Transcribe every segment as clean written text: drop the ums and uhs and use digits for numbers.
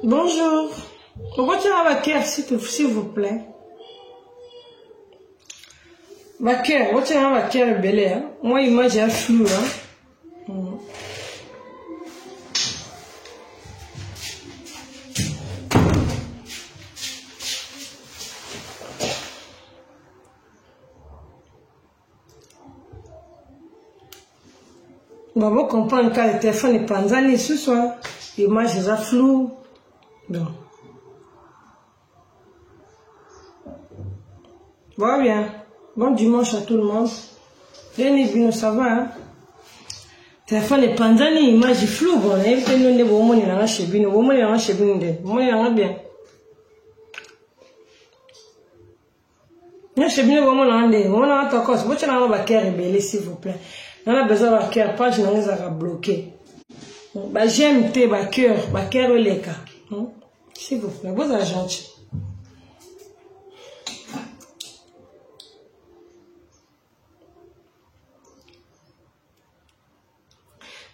Bonjour. Pourquoi tu as ma cœur, s'il vous plaît? Ma cœur, pourquoi tu as ma cœur belle, hein? Moi, image est floue, hein? Bon, vous comprenez quand le téléphone est pendant ce soir, l'image est floue. Bon. Bon, bien. Bon dimanche à tout le monde. Bien, ça va, hein? Le téléphone est pendant l'image est floue. Bon, évitez nous de vous montrer la chebine. Vous montrer la chebine de. Vous montrer bien. La chebine, vous montrer de. Vous montrer ta cause. Vous avez un cœur rebelle, s'il vous plaît. On a besoin de cœur, page n'a pas bloqué. J'aime tes cœur les cas. S'il vous plaît, vous êtes gentil.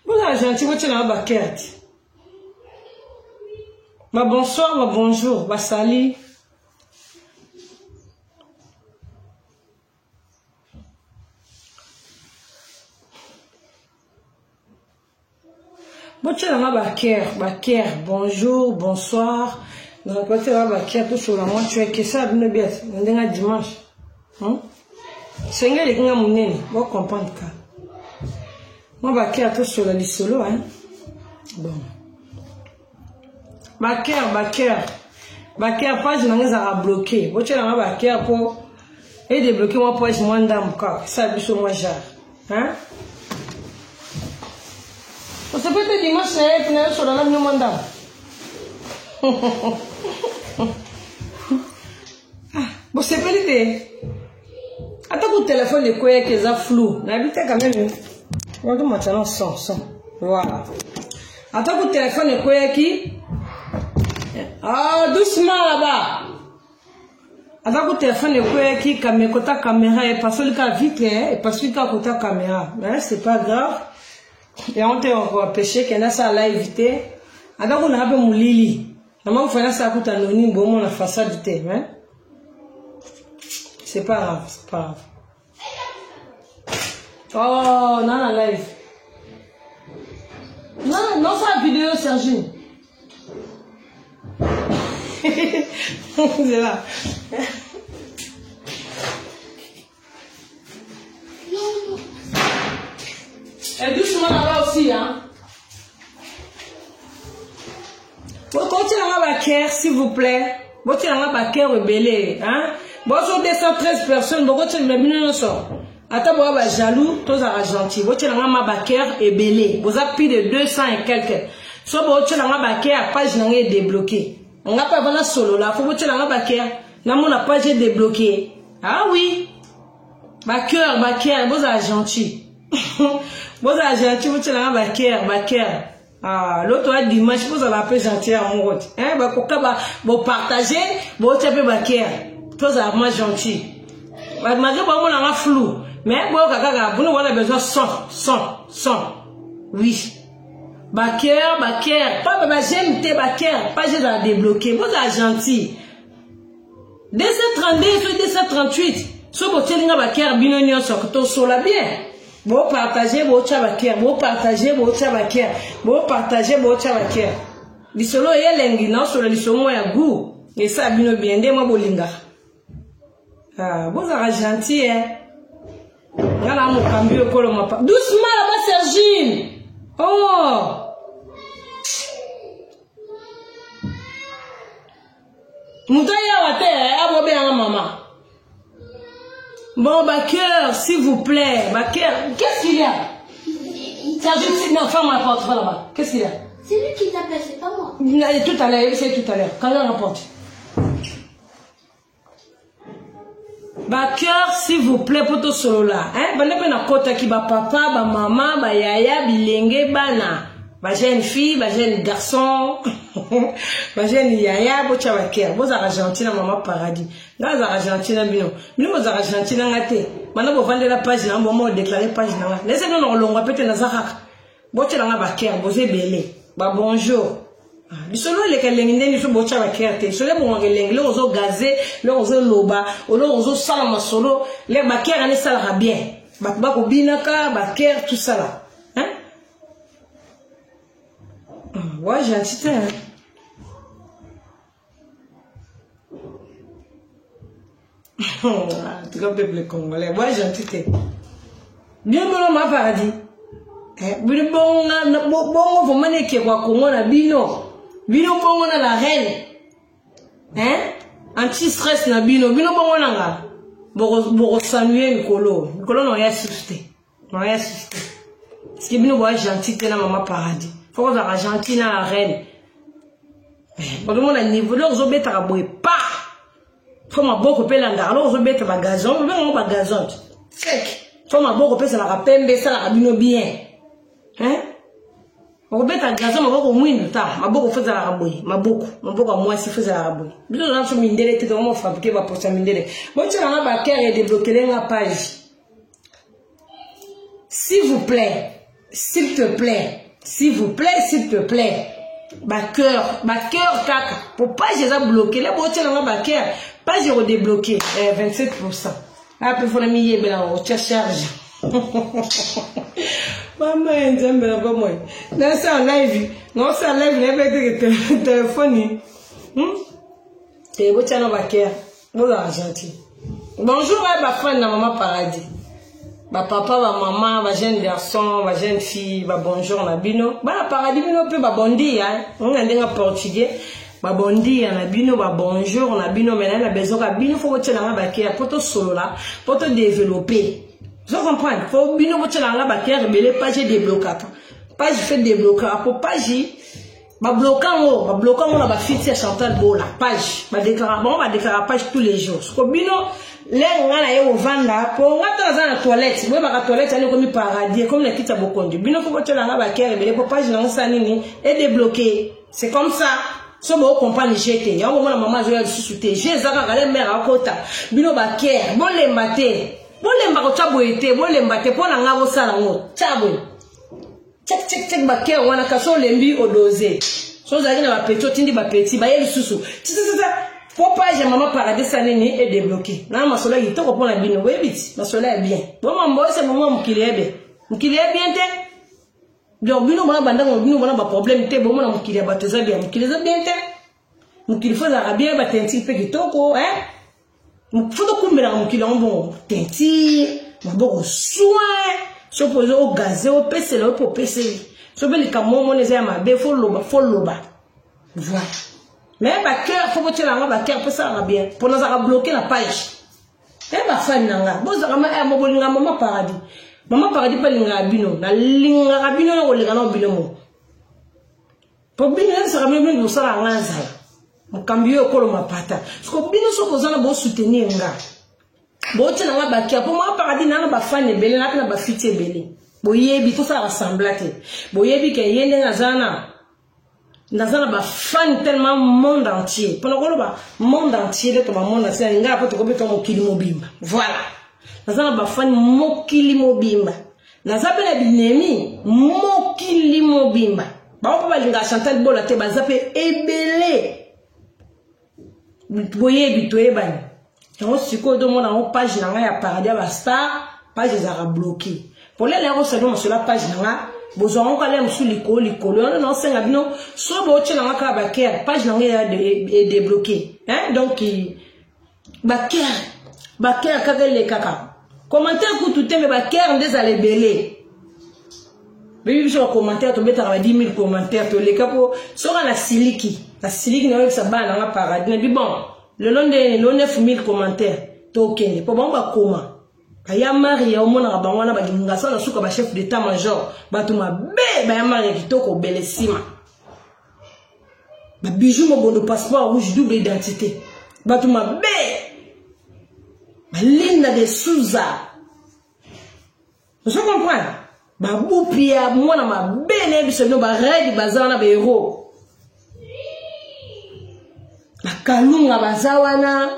Vous êtes gentil, vous êtes là, cœur. Bonsoir, bonjour, salut. Bonjour, bonsoir. Dans le côté de tout sur la moi, tu es que ça, bien, on est dimanche. C'est un gars qui a mon nez, vous comprenez ça. Moi, tout sur la liste solo, hein. Bon. Backer, page n'a bloqué. Vous tu as backer pour et débloquer moi page moins d'âme, ça, biso moi, genre. Hein? Você peut te dire, moi, c'est un peu sur la même mandat. Você peut te dire, attends que le téléphone est quoi qui est flou. N'habite quand même. On va maintenant son. Voilà. Attends que le téléphone est quoi qui. Ah, doucement là-bas. Attends que le téléphone est quoi qui, côté caméra, et parce que le vite, et parce que le côté caméra. Mais c'est pas grave. Et on t'a empêché qu'il y a ça à éviter. Alors on a un peu moulili. Maman, vous faites ça à anonyme, bon, on a façade du thé, hein? C'est pas grave, c'est pas grave. Oh, non, la live. Non, c'est la vidéo, Sergi. C'est là. Et doucement là-bas aussi, hein. Vous continuez à ma cœur, s'il vous plaît. Vous continuez à ma cœur rebelle, hein. Bon, sur 213 personnes, vous continuez à me dire, attends, vous êtes jaloux, tous à gentil. Vous continuez à ma cœur rebelle. Vous avez plus de 200 et quelques. Soit vous continuez à ma cœur, la page n'est débloquée. On n'a pas vraiment solo là. Faut vous continuer à ma cœur. La page est débloquée. Ah oui. Ma cœur, vous êtes gentil. Vous êtes gentil, vous êtes là, backer. Ah, l'autre a dimanche, vous allez appeler gentil à mon route. Hein, vous partagez, vous êtes un peu backer. Vous êtes moi gentil. Malgré que vous avez flou. Mais vous avez besoin de son. Oui. Backer. Pas j'aime tes backer. Pas j'ai à débloquer. Vous êtes gentil. 232 sur 238. Si vous êtes là, backer, binonio, sur la bien. Vous partagez votre chabaker, vous partagez votre chabaker. L'isolo est lengi, non, sur l'isolo est goût. Et ça, bien, moi, bolinga. Ah, vous êtes gentil, hein. Voilà, mon cambio, doucement là-bas, Sergine. Oh! Moutaya wate, abo bien, maman. Bon, cœur, s'il vous plaît, cœur, qu'est-ce qu'il y a? Sergine, non, ferme la porte, va là-bas. Qu'est-ce qu'il y a? C'est lui qui t'appelle, c'est pas moi. Tout à l'heure, quand on rapporte. Cœur, s'il vous plaît, pour tout solo là. Hein? Na kota ki papa, maman, yaya, bilenge, bana. Jeune fille, jeune garçon, jeune yaya, bocha cœur. Vous Argentine, maman paradis. Là, vous Argentine, bino. Nous, vous Argentine, ngate. Maintenant, vous vendez la page, là, moment déclarer page, là. Laissez-nous, on va péter dans Zarak. Bocha, là, cœur, vous êtes belé. Bonjour. Bisolo le kelenginde ni so bocha ba kerte so le bon kelengile ozo gazé le ozo loba ozo sala masolo le ba kera ne sala bien ba ko binaka ba ker tout ça là hein ouais gentil hein tu vas peuple congolais ouais gentil bien bon ma paradis bino bonga na bongo voma ne ke kwa Congo na bino bongo na la reine anti stress na bino bongo na nga boko saluer Nikolo no ya assisté parce que bino boa gentil te na mama paradis faut que ça gentil na la reine bon mon niveau là ozo beta boy pa faut ma boko pela ngalo ozo beta ba gazon ba gazon sec faut ma boko pesa la pembe ça la bino bien Robeta gazo maboko mwindu ta maboko feza la raboy maboko mwasi feza la raboy bino na so mindele te vraiment fabriquer ba pocha mindele bon tu na ba kere et débloquer la page s'il vous plaît s'il te plaît ba cœur kaka pour page za bloquer les bon tu na ba kere page redébloquer 27%. Après faut la miye bela o charge Maman, j'aime la moi. Là, c'est en live. Non, c'est en live. Il y avait des téléphones. Et vous tiens ma cœur. Vous êtes gentil. Bonjour, ma femme, maman paradis. Ma papa, ma maman, ma jeune garçon, ma jeune fille, ma bonjour, na bino. Ma paradis, bino peut ma bondi, hein. On a un portugais. Ma bondi, na bino, ma bonjour, na bino. Maintenant, la besoin de bino, faut que tu aies ma cœur pour te solo là, pour te développer. Je comprends. Faut bino boche la nga ba kere belé page déblocaka. Page fait débloquer pour page ba bloquant na ba fiti Chantal Bola page ba déclarer page tous les jours. Ko bino le nga na ye ovanda pour ngata za na toilette. Bo ba toilette ali komi paradis comme les kita bokondi. Bino faut boche la nga ba kere belé pour page na sa nini et débloquer. C'est comme ça. So bo compagnie jeté. Ya mo na maman zo ya susute. Je zaka gale mère akota. Bino ba kere bon le maté. Bolemba ko chaboete bolemba te pona ngabo sala ngo chabo check ba ke wana kaso lembi odoze so za kina ba peto tindi ba petit ba yeli susu faut pas j'ai maman paradis sanini et débloquer na masola yito ko pona bino webiti masola bien bon mambo c'est maman mukilebe bien te donc bino bana banda bino bana ba problème te bon mona mukilebe ba teza bien te mukilifo za bien ba tenti pe kitoko faut que tu me l'as bon tenti maboko soin so poser au gazé au PC là pour PC so be likamo mo les ma be faut loba voilà mais ba cœur faut que tu la ba cœur pour ça bien pour nous avoir bloqué la page ba fan nanga boza kama mo bolinga mama paradis pa linga bino na linga rabino na kolinga na bino mo pour bino ça même nous ça nganza Mukambio kolo mapata. Sko bino so kozana bo soutenir nga. Bo tina nga bakia po ma paradis na ba fan ebele na ba fiti ebele. Bo yebi tout ça rassemblate. Bo yebi ke yende nazana ba fan tellement monde entier. Pono kolo ba monde entier de to ba monde entier nga po to ko beto mokili mobimba. Voilà. Nazana ba fan mokili mobimba. Nazapela binemi mokili mobimba. Ba ko ba linga Chantal Bola te ba zape ebele. Boye bitoye bani. On siko do mona on page na nga ya paradis ba star, page za bloqué. Pour les lèvres seulement sur la page na bozo on kala msu likolo non senga bino so bo tche na nga ka ba ker page na nga ya débloqué. Donc ba ker ka le kaka. Commentaire ku tout me ba ker ndeza le belé. Bibi sur commentaire to beta ba 10 000 commentaires to le kapo sora la siliki na ça ba na paradis na bi bon le long de 9000 commentaires to kende po bon ba koma aya mari ya omona ba wana ba ginga sala suka ba chef d'état major ba to ma be ba ya mari kitoko belesima ba bijou mo bondo passeport rouge double identité ba to ma be ba Linda de Souza vous comprenez ba bupia mwana mabene biso no ba redi bazana ba hero la kalunga bazawana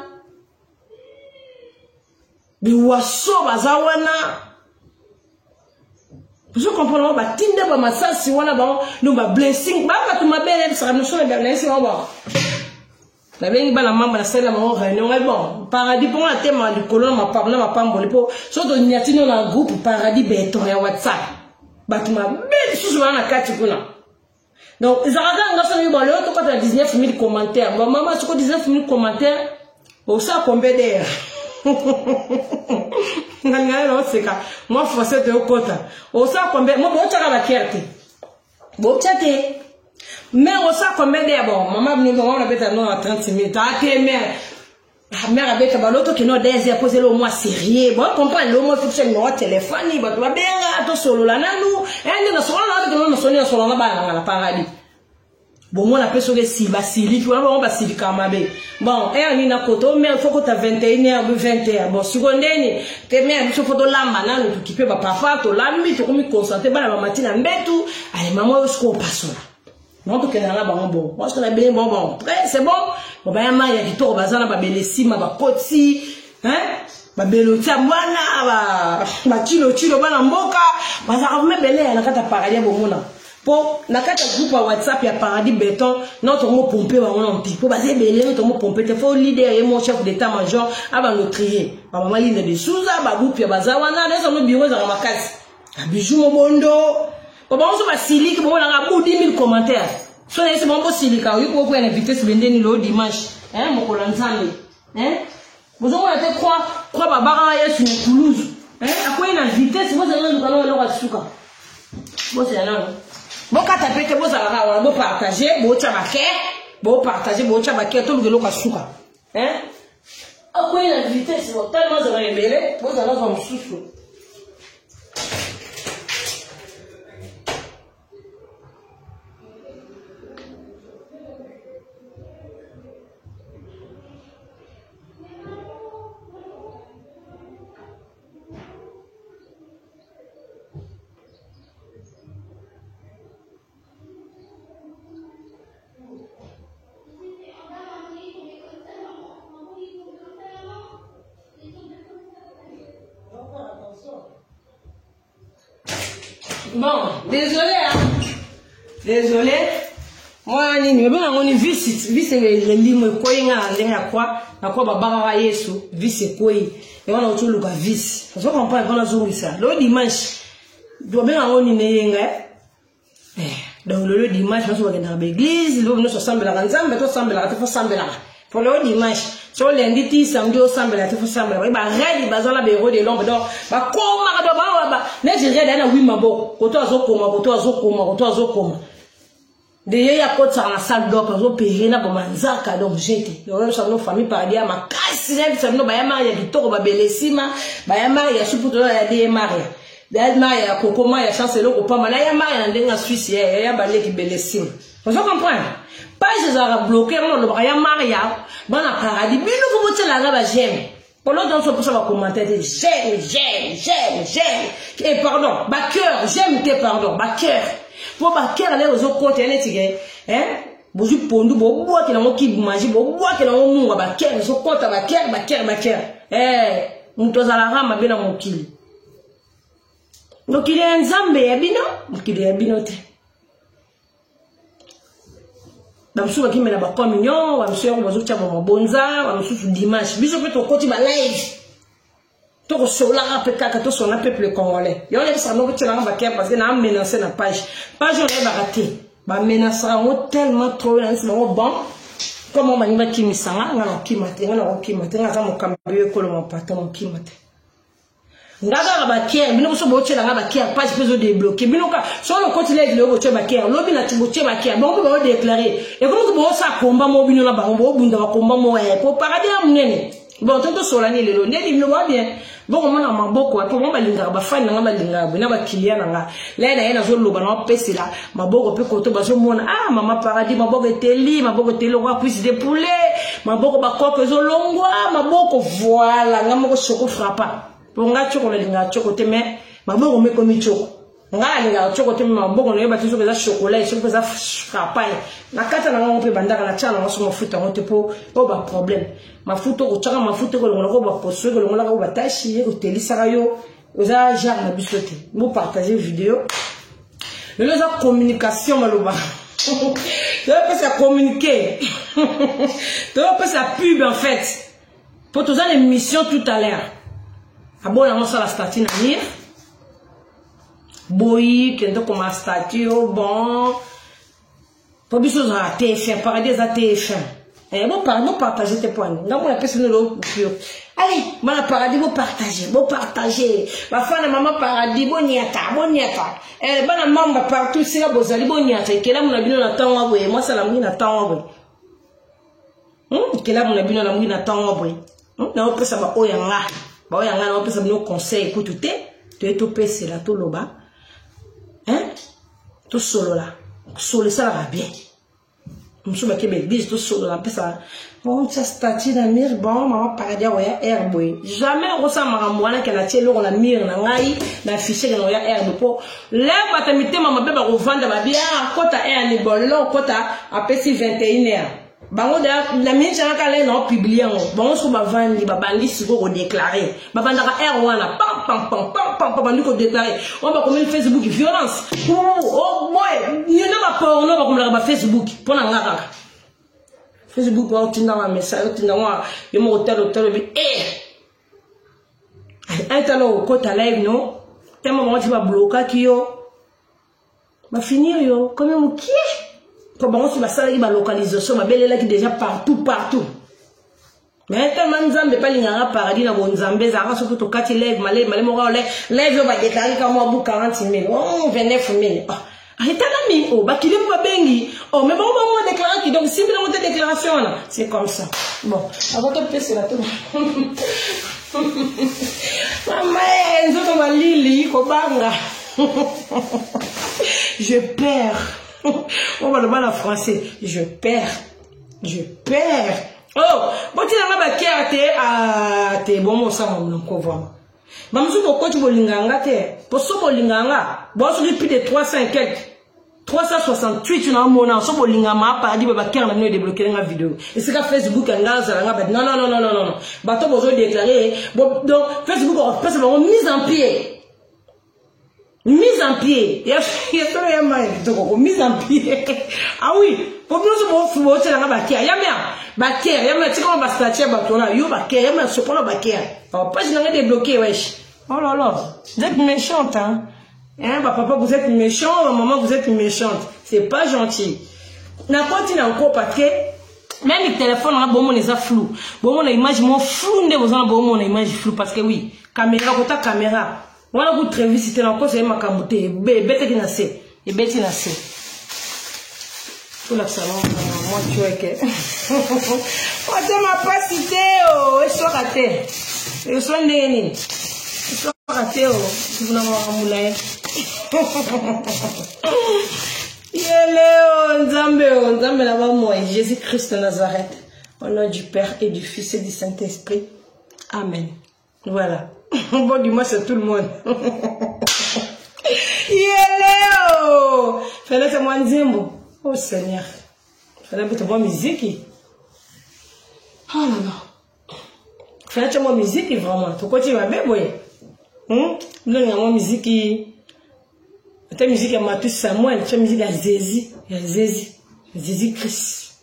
biwaso bazawana Je comprends ba tinde ba masasi wana ba no ba blessing ba tu mabele ça nous sur la blessing ba la bengi ba la mamba na sala ma réunion est bon paradis pour la thème du colon ma pambo po so to nyatino na groupe paradis beton ya WhatsApp ba tu mabele sous na kati kuna donc zaraga ngasa ni ba le to ka 19 000 commentaires ba maman su ko 19 000 commentaires au ça combien d'heures moi forcé de kota au ça combien moi bon tchaka ba kerte bon tchate mais au ça combien d'heures bon maman nous on a bêta non à 30 minutes ah que mère a bêta ba l'autre qui non des heures poser le mois sérieux bon comprendre le mois fixe no téléphone ba to benga to solo la nanu et na solo na que non solo na ba na paradis. Bon, moi, on appelle ça des sili, tu vois, on va sili comme bon, et on y a koto, mais il faut que tu as 21h ou 20h. Bon, si on est, tu es même, il faut que tu l'amènes, tu peux pas parfois, tu l'amènes, tu peux me concentrer, bah, la matinée, en bête, tout. Allez, maman, où est-ce qu'on passe là? Non, tu es là, bon. Moi, je te bien, bon. Après, c'est bon. Bon, bah, il y a qui tourne, bah, ça, bah, belesi, bah, poti, hein? Bah, belotia, voilà, bah, chilo, bah, mboka, bah, ça va me belé, là, quand tu as parlé, bon, pour la carte groupe WhatsApp il y a paradis béton notre mot pompé va on petit pour baser belé notre mot pompé il faut leader et mon chef d'état-major avant de trier maman il est de Souza ba groupe ya bazawana dans nos bureaux dans ma case bijou mon bondo bon on va sili que bon on a 10 000 commentaires so c'est bon sili ka oui pour inviter ce vendeni le dimanche hein mon kolanzambe hein vous on était croire babara ya sur Toulouse hein à quoi une invité si vous allez nous allons leur asuka bon c'est là bon quand tu peux te poser là on va partager bon tu vas partager tout le monde suka hein à quoi la vitesse c'est tellement ça va révéler bon ça va comme souffle. Bon, désolé, hein. Désolé. Moi, on est vice le limo quoi babara yesu, vice quoi. Et on a autour le vice. Je comprends quand on a ça. Le dimanche, doit bien on donc le dimanche, on va dans l'église, nous sommes la ranzam, mais tous la pour le dimanche, sur lundi, samedi, au samedi, la tefu samedi, bah réel, bah zala béro de l'ombre d'or, bah comment, bah mais je regarde là oui ma beau, koto azokoma. D'ailleurs, il y a quoi ça la salle d'or, parce que payer na bomanzaka donc j'étais. Donc ça nos familles par dia ma casse, ça nous bah yama ya kitoko bah belesima, bah yama ya suputo ya de maria. D'ailleurs ya kokoma ya chance le ko pas ya yama ya ndenga Suisse ya balé ki belesima. Vous comprenez? Pas je arabes bloqué mon le baya maria dans la paradis bino ko botte la ba j'aime pour l'autre on se va commenter j'aime et pardon ba cœur j'aime tes pardon ba cœur pour ba cœur les autres côté ne tige hein bozu pondu bo boa ki na mo ki manger bo boa ki na mo munga ba cœur so kota ba cœur mtoza la rama bina mokili donc il est nzambe ya bino mokili ya bino te. Dans ce qui me la communion, on se retrouve au bonza, on se retrouve dimanche. Bisous peut au côté de live. Tout sur la rapeka, tout sur la peuple congolais. Et on est ça nous que tu l'as vaqué parce que n'a menacé la page. Page on est raté. Bah menacera tellement trop là, c'est bon. Comme on m'a dit qui misanga, on a qui matin, on a mon cambio que mon patron qui matin. Ngaga bakier bino so boche la bakier page peso débloquer bino ka so le côté là le boche bakier lobi na tiboche bakier bon ko déclarer et comme ko ça combat mo bino la ba bo bunda ba combat mo e pour paradis amnene bon tonto solani le lo ndeli bino ba bien bon mo na maboko ko mo balinga ba fani na balinga bina ba kilia na la na yena zo loba na pesi la maboko pe ko to ba zo mona mama paradis maboko teli roi puisse de poulet maboko ba ko zo longwa maboko voilà ngamoko soko frappa. Pour nga choko le linga choko te me maboko me komi choko nga linga choko te maboko no yeba tiso za chocolat so za frappane na kata na ngo pe bandaka na chana ngo mafuta ngo te po ba problème mafuta ko chaka mafuta ko ngo ba poso ko ngo la ko batashi ko telisa yo Vous avez genre na bisoté. Vous partagez vidéo. Le la communication maloba. Tu vas pas ça communiquer. Tu vas pas ça pub en fait. Pour tous les émissions tout à l'heure. Ah bon, on a la statue na mire. Boy, qui est comme la statue bon. Pour des choses à TF1, paradis à TF1. Et bon, partagez tes points. Donc on a fait ce nous allez, mon paradis, vous partagez. Ma femme, maman paradis, bon niata. Eh, bon maman partout, c'est là, vous allez bon niata. Et là, mon abîme na temps ouais. Moi, ça la mouille na temps ouais. Que là, mon abîme na mouille na temps ouais. Na on peut ça ba oyanga. Ba oyanga, na on peut ça nos conseils. Écoute, tu es tout PC là, tout loba. Hein? Tout solo là. Solo ça va bien. Monsieur Bakebe dit tout solo là, ça. Bon, ça statue na mire, bon, maman paradis ouais, herbe. Jamais on ressent maramouana qu'elle a tiré l'eau la mire na ngai, na fichier que na herbe pour. Là, batamité maman bébé revendre ma bien, kota air ni bolon, kota apesi 21h. Bango la mine jana kale na publier on. Bango so ba vandi, ba bandi siko ko déclarer. Ba bandaka air wana pam bandi ko déclarer. On va comme Facebook violence. Oh boy, il y en a pas porno ba comme la Facebook pour na ngaka. Facebook wa tinda ma message tinda wa yo mo hotel bi entalo ko ta live no tellement mo ti ba bloquer ki yo ba finir yo comme mo qui ko ba on la ba localisation ba belela qui déjà partout mais tellement nzambe pa linganga paradis na bo nzambe za ka so to kati live male mo ga live yo ba déclarer comme moi 40 000 29 000 Arrêtez oh, bah, qui est pas bengi. Oh, mais bon, on déclare qui donc, simplement des déclarations, là. C'est comme ça. Bon, avant de passer là, tout. Maman, nous sommes Lili, Kobanga. Je perds. On va le mal en français. Je perds. Oh, bon, tu n'as pas qu'à te bon, mon sang, on en voit. Mamsu pourquoi tu bolinganga te pour so bolinganga bon so depuis de 300 quelques 368 tu n'as mon so bolingama paradis ba kerne na débloquer la vidéo et c'est que Facebook nga za nga non bato bozo déclarer donc Facebook on passe ba mise en pied il y a tout ya mai donc mise en pied ah oui pour nous so bo tu nga ba kia ya mea tu comme ba statue ba tona yo ba kia ya mea so pour ba kia pas je n'ai débloqué wesh. Oh là là, vous êtes méchante, hein? Bah, papa, vous êtes méchant, maman, vous êtes méchante. C'est pas gentil. On continue encore parce que même le téléphone, on a bon, on est flou. Bon, on a image, mon flou, on a bon, on a image flou parce que oui, caméra, côté caméra. On a vous très vite, c'était encore, c'est ma camoté. Bête qui n'a c'est. Et bête qui n'a c'est. Tout le salon, moi, tu vois que. On ne m'a pas cité, oh, et soit raté. Et soit né. Raté, oh, tu veux n'avoir un moulin. Nzambe là-bas, moi, Jésus-Christ de Nazareth, au nom du Père et du Fils et du Saint-Esprit. Amen. Voilà. Bon, du moins, c'est tout le monde. Oh, fallait que moi, Nzembo. Oh Seigneur. Fallait que tu vois musique. Oh là là. Fallait que tu vois musique, vraiment. Pourquoi tu vas bien, boy? Non, il y a une musique. La musique à Matou Samuel, la musique à Zézi. Zézi Christ.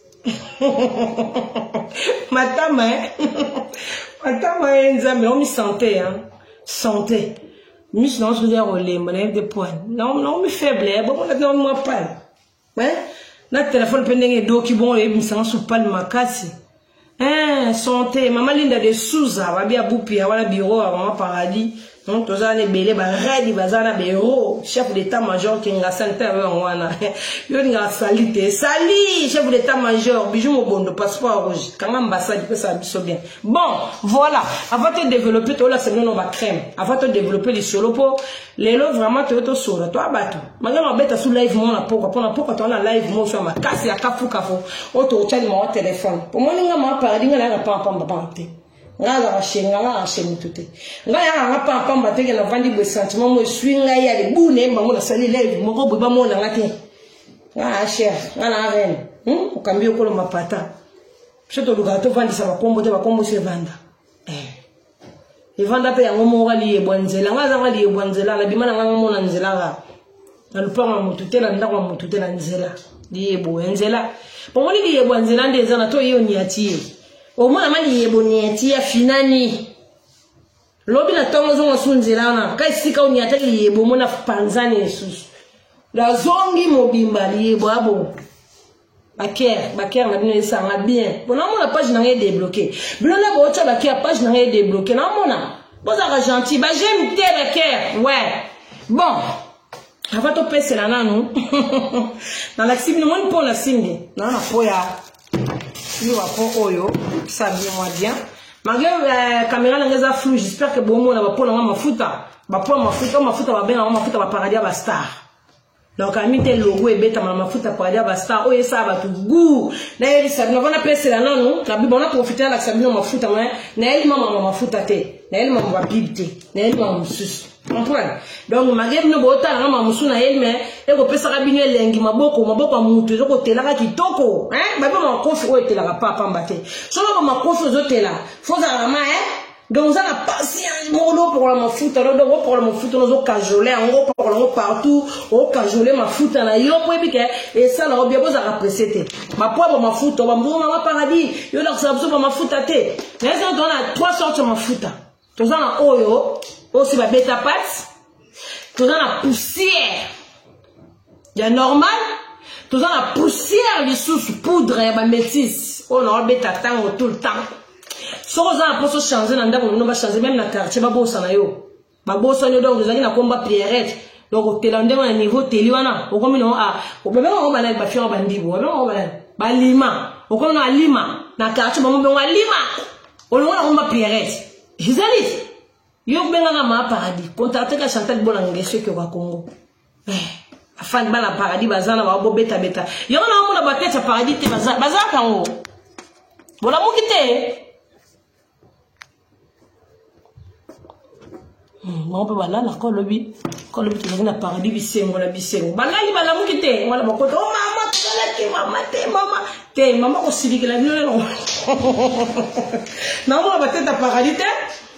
Matama, Nzambe, on me sentait, hein. Santé. Mais sinon, je veux dire, on lève des points. Non, mais faible, bon, on moi pas. Ouais? Notre téléphone pendant les dos qui vont, ils sont sous pas le macassi. Hein, santé. Maman Linda de Souza, va bien boupi, avoir le bureau, avant paradis. Donc, tous les belés, redi, bazana, héros, chef d'état-major, qui est santé, wana. Yo, nga sali, chef d'état-major, bijou, mon bon, de passeport rouge. Quand l'ambassade, peut ça bien. Bon, voilà. Avant de développer, toi, là, c'est non, ma crème. Avant de développer les solo pour, les lots, vraiment, tu es au solo, toi, bateau. Maintenant, on bête sous live, mon, pourquoi tu as live, mon, sur ma casse, ya kafou, auto, tu as mon téléphone. Pour moi, n'a pas paradigme, n'a pas nga la chenga nga chemi tout nga ya nga pa mbateke na vandi bo sentiment mo swinga ya le bune bango na sali live moko bo ba mo na ngate nga cher nga na reine ukambi ko lo mapata cheto luga to vandi sa bakombo te bakombo se vanda Et vanda pe yango mo gali ebwanzela ngaza gali ebwanzela la bimana nganga mo na nzela ga na lupanga mutute na ndako mutute na nzela li ebwanzela pomoni li ebwanzela ndeza na to yo niati o mona mali eboniati ya finani lobi na tongo zongo sunzela na kai sika uniata li ebomona panzani yesus la zongi mobimba li ebo Baker na bino esanga bien. Bon, on la page n'a rien débloqué. Blona bo cha Baker page n'a rien débloqué. Non mona. Bon ça gentil. Bah j'aime tes Baker. Ouais. Bon. Avant to pèse là non. Dans la cible moi pour la cible. Non na poya. Yo va pour oyo. Ça bien moi bien. Malgré caméra na ngeza flou, j'espère que bon mona va pour na mafuta. Ba pour mafuta va bien mafuta va paradis ba star. Donc a mis tel logo et bêta ma mafuta pour aller à Basta. Oh et ça va tout goût. D'ailleurs ça nous va appeler cela non. La Bible on a profité de la sabine mafuta moi. Naël maman mafuta té. Naël maman va bibté. Naël maman sus. Comprends? Donc magem no bota na maman musu naël mais et ko pesa rabine lengi maboko mutu zo ko telaka kitoko. Hein? Ba ba kofi o telaka papa mbate. Solo ba kofi zo tela. Faut ça rama donc ça la patience pour la mafuta donc pour la mafuta nous au cajoler en gros pour le partout au cajoler mafuta na yo pour que et ça là bien vous a apprécié ma poivre mafuta ba mbuma paradis yo la ça ba mafuta té mais ça on a trois sortes de mafuta tout ça na oyo aussi ba beta pat tout ça na poussière ya normal tout ça na poussière les sous poudre ba métis on a beta tango tout le temps. Si on a changer, on va changer même la quartier, on va bosser na yo. Ba bosser yo donc vous na combat Pierrette. Donc telande na niveau teliwana. O komi no a. O bebe on ba na ba fion ba ndibo. On ba ba lima. O kono na lima. Na quartier ba mo ba lima. O no na combat Pierrette. Jizali. Yo benga na ma paradis. Contacter ka Chantal Bolangé ceux qui au Congo. Afin ba la paradis bazana ba bo beta. Yo na mo na ba tete paradis te bazaka kango. Bona mo kite. On peut là la colobi tu na paradis bisengo la bisengo balali bala mukite wala bakoto oh mama tala te mama ko sibiki la bino non na mo bateta paradis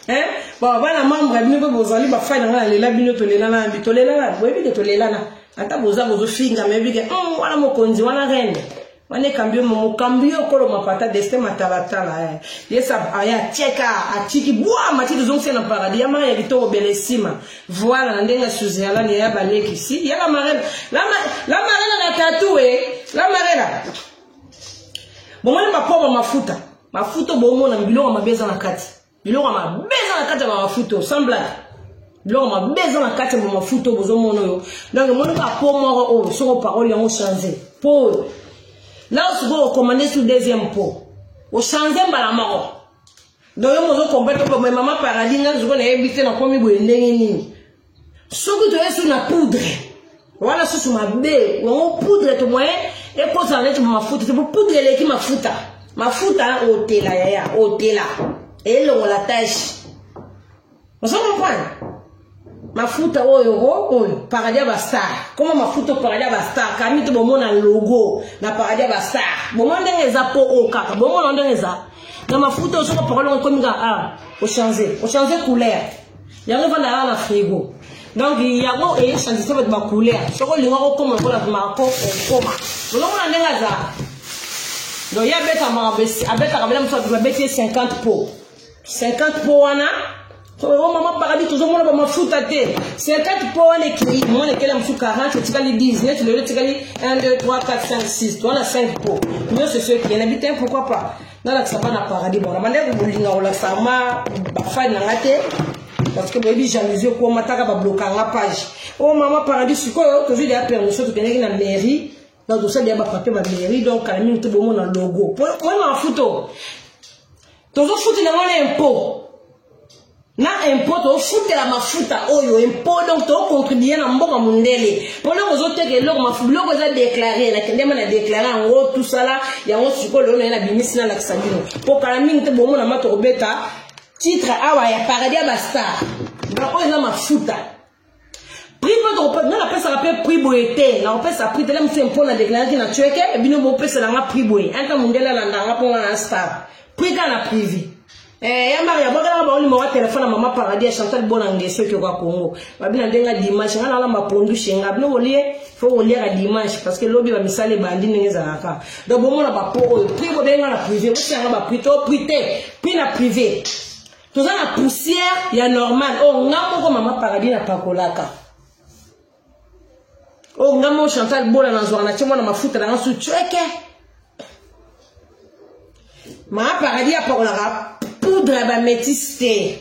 hein bon bana membre bino ko bozali ba fa na lela bino to lela na bitolela na boyebi de to lela na ata boza bozo finga mebi ke wala mokonzi wana reine wane cambio mo cambio kolo mapata destin matalatala yesa aya cheka atiki bua matiki zonse na paradis ya maya bitoko belesima voilà ndenga suzela ni ya baleki si ya la marraine na tatoué la marraine bon mwana mapoba mafuta bomo na biloko mabeza na kati biloko mabeza na kati ya mafuta semblable biloko mabeza na kati ya mafuta bozo mono yo donc mwana ka pomo o soko parole yango changer pour là on se voit commander sur deuxième pot au changer mbalamako donc on se combattre comme maman paradis nga zo na ebité na komi boye ndenge nini soki to yesu na poudre wala susu mabe on poudre to moyen et pour ça net mafuta c'est pour poudre les mafuta hôtela ya hôtela et le la tâche on se comprend mafuta oyo paradis basta comment mafuta paradis basta kami to bomona logo na paradis basta bomona ndeza po okaka bomona ndeza na mafuta osoko parole comme nga au changer couleur yango vanda na frigo donc yango et changer ça va couleur soko lingo comme ko la mako koma bomona ndenga za donc ya beta mabesi abeta kabela mso ba beti 50 pots wana oh maman paradis toujours mon mafuta té 50 pour un équilibre mon lequel am sou 40 tu gali 10 net le tu gali 1 2 3 4 5 6 toi on a 5 pots mieux c'est ceux qui en habitent pourquoi pas dans la ça na paradis bon la manière de linga ola sama ba fa na ngate parce que baby jalousie ko mataka ba bloquer la page oh maman paradis siko toujours des permission to tenir na mairie dans tout ça dia ba papier ma mairie donc quand même tout bon mon logo moi ma photo toujours photo na mon impôt na impôt to futa la mafuta oyo impôt donc to contribuer na mboka mundele pona ozoteke loko mafuta za déclarer na kendema na déclarer en gros tout ça là ya on sikolo na bimisi na laksabino po kala mingi te bomo na mato robeta titre awa ya paradis basta donc oyo na mafuta prix pas de na pesa rappel prix boete na pesa prix tele mse impôt na déclarer na tueke e bino bo pesa na prix boye anta mundele la ndanga po na star prix kana privé ya Maria bakala ba oli mo téléphone maman paradis Chantal Bonangue ceux qui au Congo ba bina ndenga dimanche ngana la mapondu shenga bino olié faut olié à dimanche parce que lobi ba misale bandi ngeza aka donc bon na ba po pri bo benga na privé bo sanga ba plutôt prité puis na privé tout ça la poussière ya normal oh ngamo ko maman paradis na pakolaka oh ngamo Chantal Bonangue na chemo na mafuta na su chweke maman paradis apakolaka poudre ba métissé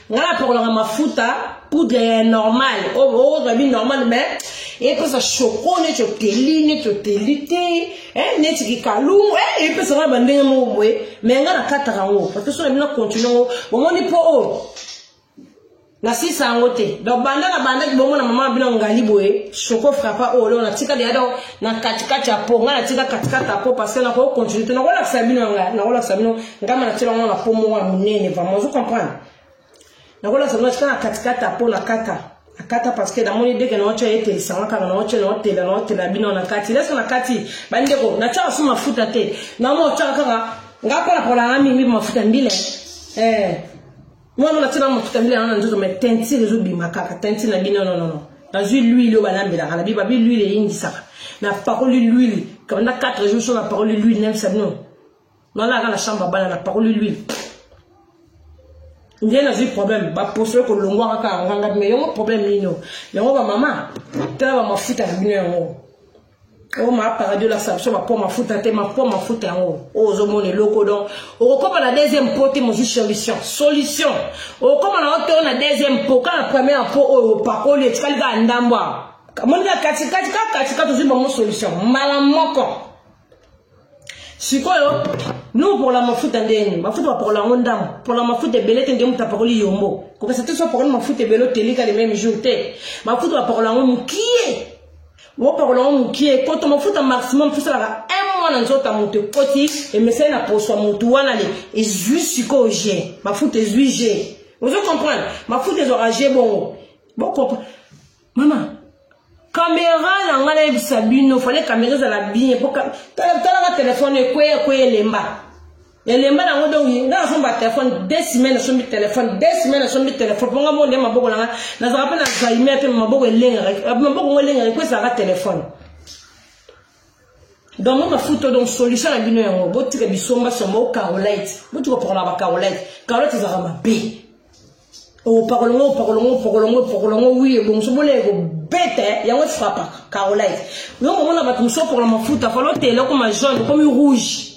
ngala pour la mafuta poudre normal oh ba bi normal mais et puis ça chocolat tu teline tu telité ne ti kalou et puis ça va ba ndenge mo boye mais ngala kataka ngo parce que so na continuer bon moni po na sisa ngote donc banda ki bomo na mama bino ngali boye choco frappa lo na tika dia do na katikati ya po ngala tika katikati ya po parce que na ko continuer na ko la sabino ngama na tira ngona po mo wa munene vraiment vous comprendre na ko la sabino tika na katikati ya po na kata parce que dans mon idée que na ocha ete sanga kana na ocha na hotela bino na kati laisse na kati bande ko na cha suma mafuta te na mo cha kaka ngapa na pola ngami mi mafuta mbile moi on a tiré mon tout à l'heure on a dit mais tenti les obi makaka tenti na bino non dans l'huile au banambela la biba l'huile est indisa na parole l'huile quand on a 4 jours sur la parole l'huile même ça non là dans la chambre bana la parole l'huile il y a un problème ba poser ko longwa ka nganga mais yo problème nino yango ba mama tala ba mafuta bino yango oh ma paradis la sabso ma pour mafuta te ma pour mafuta yango oh zomone loko donc oh comme la deuxième pot te mo solution oh comme on a deuxième pot quand la première pot oh pakole tikali ga ndambwa kamoni ka katika tuziba mo solution mala moko sikoyo nous pour la mafuta ndeni mafuta pour la ngondam pour la mafuta belete ndemu tapakoli yombo ko ça te soit pour la mafuta belo telika les mêmes jours te mafuta pour la ngomukie wo parlons qui est quand on fout un maximum tout ça un mois dans notre monte côté et mais c'est la poste monte wana les et juste ko j'ai ma fout des UG vous comprenez ma fout des oragés bon comprendre maman caméra na ngala bisabino fallait caméra za la bien pour tala téléphone ko lemba elemba na ngodo nga somba téléphone 2 semaines sombi téléphone 2 semaines sombi téléphone ponga mo ndema boko na za rappel na zaime pe maboko elenga maboko ngolenga ko ça téléphone donc ma photo donc solution na bino yango botika bisomba sombo Carolite botika pour la Carolite za ma be o parolongo oui bon so bolé go bête yango frappa Carolite donc on a ba tumso pour la mafuta falo tele comme jaune comme rouge.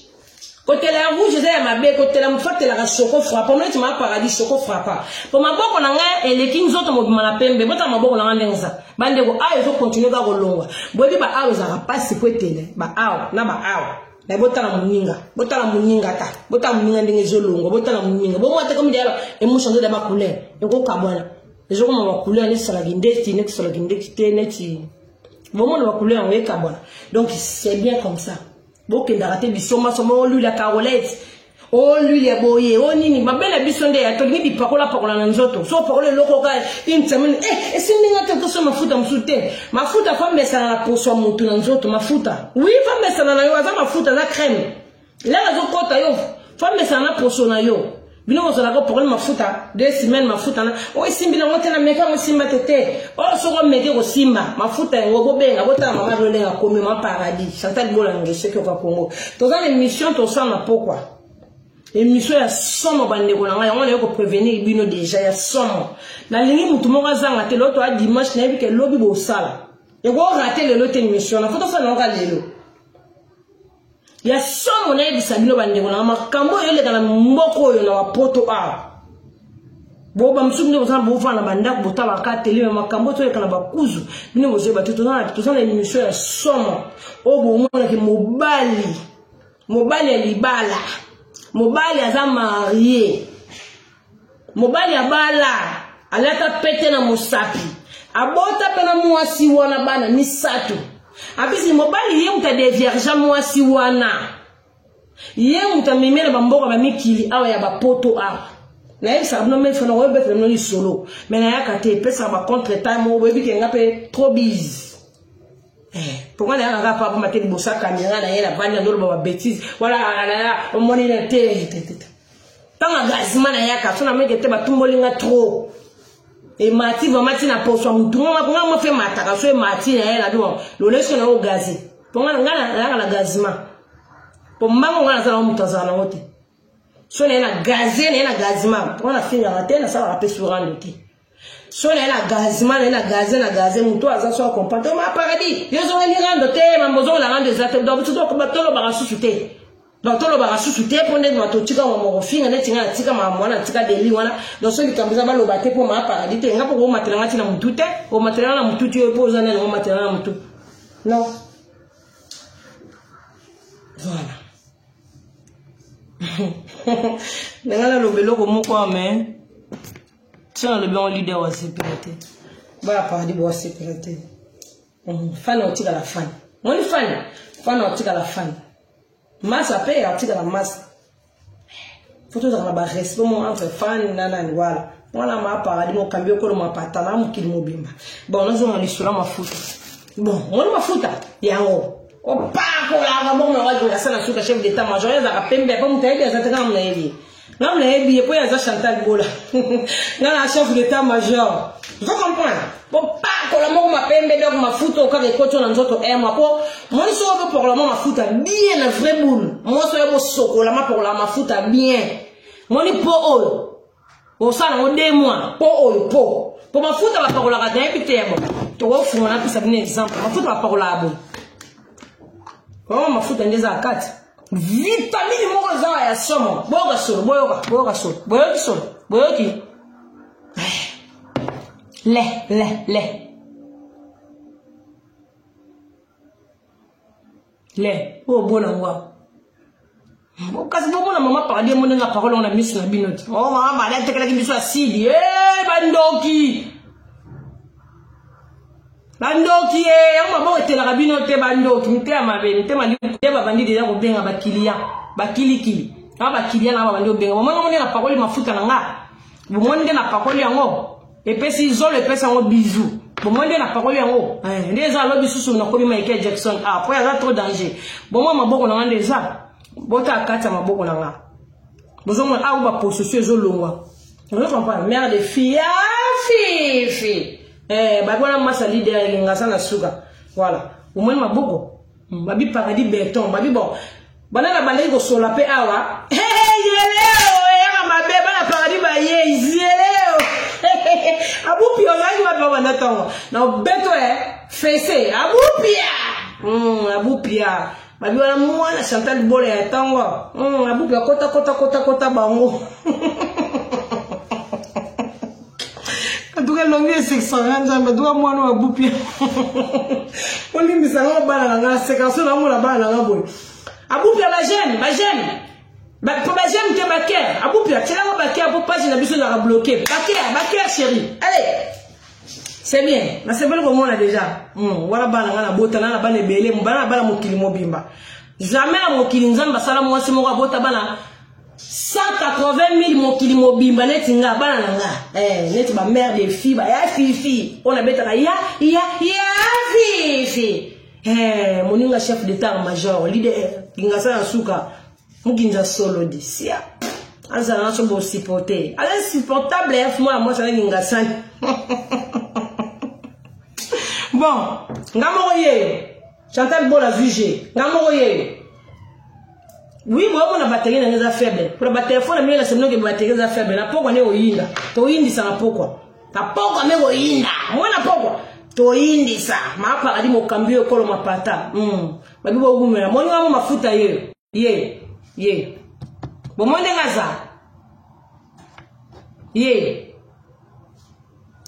Côté la rouge, j'ai ma bête, côté la mouffate, la choco frappe. Pour moi, tu m'as paradis choco frappe. Pour ma boque, on a et les kings autres m'ont la peine, mais moi, ma boque, on a un ça. Bandego, ils vont continuer à rouler. Bobi, bah, ils ont pas si quoi télé. Bah, na bah, la bota la muninga ta. Bota muninga des zolongo, bota la muninga. Bon, moi, t'es comme dire, et moi, changer de ma couleur. Et go kabwana. Les gens ont ma couleur, les salagindés, qui n'est que salagindés, qui t'es net. Bon, moi, ma couleur, on est kabwana. Donc, c'est bien comme ça. Bon, qu'il a raté bisoma, somo, lui, la Carolette. Oh, lui, les boyés, oh, nini, ma belle bisonde, à toi, ni parola parola nanzoto. So, parole loco, une semaine, et si n'y a quelque chose, ma fouta, ma fouta, femme, mais ça n'a pas pour soi, mon tout nanzoto, ma fouta. Oui, femme, mais ça n'a pas ma fouta, la crème. Là, la zokota, yo, femme, mais ça n'a pas pour son ayo. Bino mo zala ko pour ma futa 2 semaines ma futa na o simbila ngote na meka mo simba tete o so ko meke ko simba ma futa ngo bo benga bota mama role nga komi ma paradis Chantal Bonangue ce que au Congo to za émission to ça na pourquoi émission ya somo bande ko na nga on ko prévenir bino déjà ya somo na lingi mutu mo ngazanga te loto a dimanche na bike lobi bo sala e go rater le loto émission na photo ça na nga lelo ya somo na ebisabino bande ko na makambo yo le kana mboko yo na wapoto a bo ba msuku ndo sana bo fana banda ko botala ka tele makambo to kana bakuzu bino bozo ba tuto na émission ya somo o bo mona ke mobali libala mobali aza marié mobali abala alata pete na mosapi abota pena mwasi wana bana ni satu abisi mobali ye muta de vierge mwasi wana ye muta mimela bamboko ba mikili awa ya bapoto awa na yebisa abno me fona webe fona ni solo mais na yakate pesa ba contre time o webi ke ngape trop busy pourquoi na nga pa mateli bosa caméra na yela banya ndolo ba bêtise voilà on moni na te tant banga gazima na yaka so na meke te batumbolinga trop et mati vraiment tina poso mutunga ma fait mataka so mati na yela do lo lesko na o gazi ponga ngana la gazima pombango ngana za mutazana wote so na gazi na gazima ponga finga matena ça va pesu rando ti so na gazima na gazi muto aza so comprendre ma paradis yo zo li rando te mambozo la rando ezate donc tout ko batolo ba susute donc tout le monde a sous-souté pour ne pas tout tirer mon film, on est tiré à tirer ma moine, tirer des lits, voilà. Donc ceux qui ont besoin de le battre pour ma paradis, il y a pas pour matériel qui n'a pas tout, au matériel n'a pas tout, tu es posé dans le matériel n'a pas tout. Non. Voilà. N'engala le vélo comme quoi mais tiens le bien leader wa sécurité. Voilà paradis wa sécurité. Fan au tirer la fan. Mon fan au tirer la fan. Masse après article la masse faut tout dans la respect mon entre fan nana voilà voilà ma paradis mon cambio ko ma patala mo kilimo bimba bon nous on est sur ma foot bon on ma foot yango o pa ko la bon on va jouer ça na suka chef d'état major ya za pembe pas mutaidi za tanga mna hivi na mna hivi et puis ya za Chantal Bola na chef d'état major vous comprenez bon pa ko la mo ma pembe donc ma foot au cas de coach na nzoto moi ko moi so pour la ma foot bien la vraie boule moi so yo soko la ma pour la ma foot bien moi ni po o o ça na 2 mois po o po pour ma foot va pour la radin puis bon to wo fu na pisa bien exemple ma foot va pour la bon oh ma foot ndeza 4 vitamine mo za ya somo boga solo boga solo le oh bona ngwa kasi bo bona mama paradis mo nga parole on a mis na binoti oh mama ba la tekela ki biso asidi bandoki yango mabo etela ka binote bandoki mtema be mtema li ba bandi déjà ko benga ba kilikili ba kilia na ba bandi benga mama mo na parole mafuta na nga bo mo na parole yango epesi izolo epesa ngo bisou bon moi na parole yango les alobi susu na kobi Michael Jackson après il y a trop danger bon moi maboko na ngande za bota akata maboko na nga bozo mo a ba possession ezolongwa on comprend mère de fille fifi ba bona masa leader ngasa na suka voilà au moins maboko babi paradis béton babi bon bana bana ko sola pe awa yeleo ya mabe bana paradis ba yeleo abupia nani wa baba natongo na beto fessé abupia babi wana mwana Chantal Bola ya tango abupia kota bango kantuka longi 600 nzamba duka mwana abupia oli misanga bana nga séquence na mona bana nga boy abupia ba jeune pour la j'aime que Baker, Aboupia, tu l'as Baker pour pas, j'ai l'habitude de la bloquer. Baker, chérie, allez, c'est bien, mais c'est bien comme on a déjà. Voilà, la botana, la banne belé, mon bana, mon kilimo bimba. Jamais mon kilinzan, basala, moi, c'est mon rabota bana. 180 000 mon kilimo bimba, net, nga, bana, net, ma mère des filles, ya, fifi. On a bêta, ya, fifi. Mon inga chef d'état-major, leader, inga sa suka. Muginza solo d'ici. Azala na sobo supporter. Elle est supportable moi ça ninga san. Bon, ngamoye. Chantal Bola VG. Ngamoye. Oui, moi on a batterie na ngeza faible. Pour la téléphone mais la semno que batterie za faible. Na poko ne oyinda. To yindi sana poko. Na poko me oyinda. Moi na poko. To yindi sa. Ma paradis mo cambio kolo mapata. Babi bo gumela. Moi ngamo mafuta ye. Ye. Bon moi ngaza. Ye.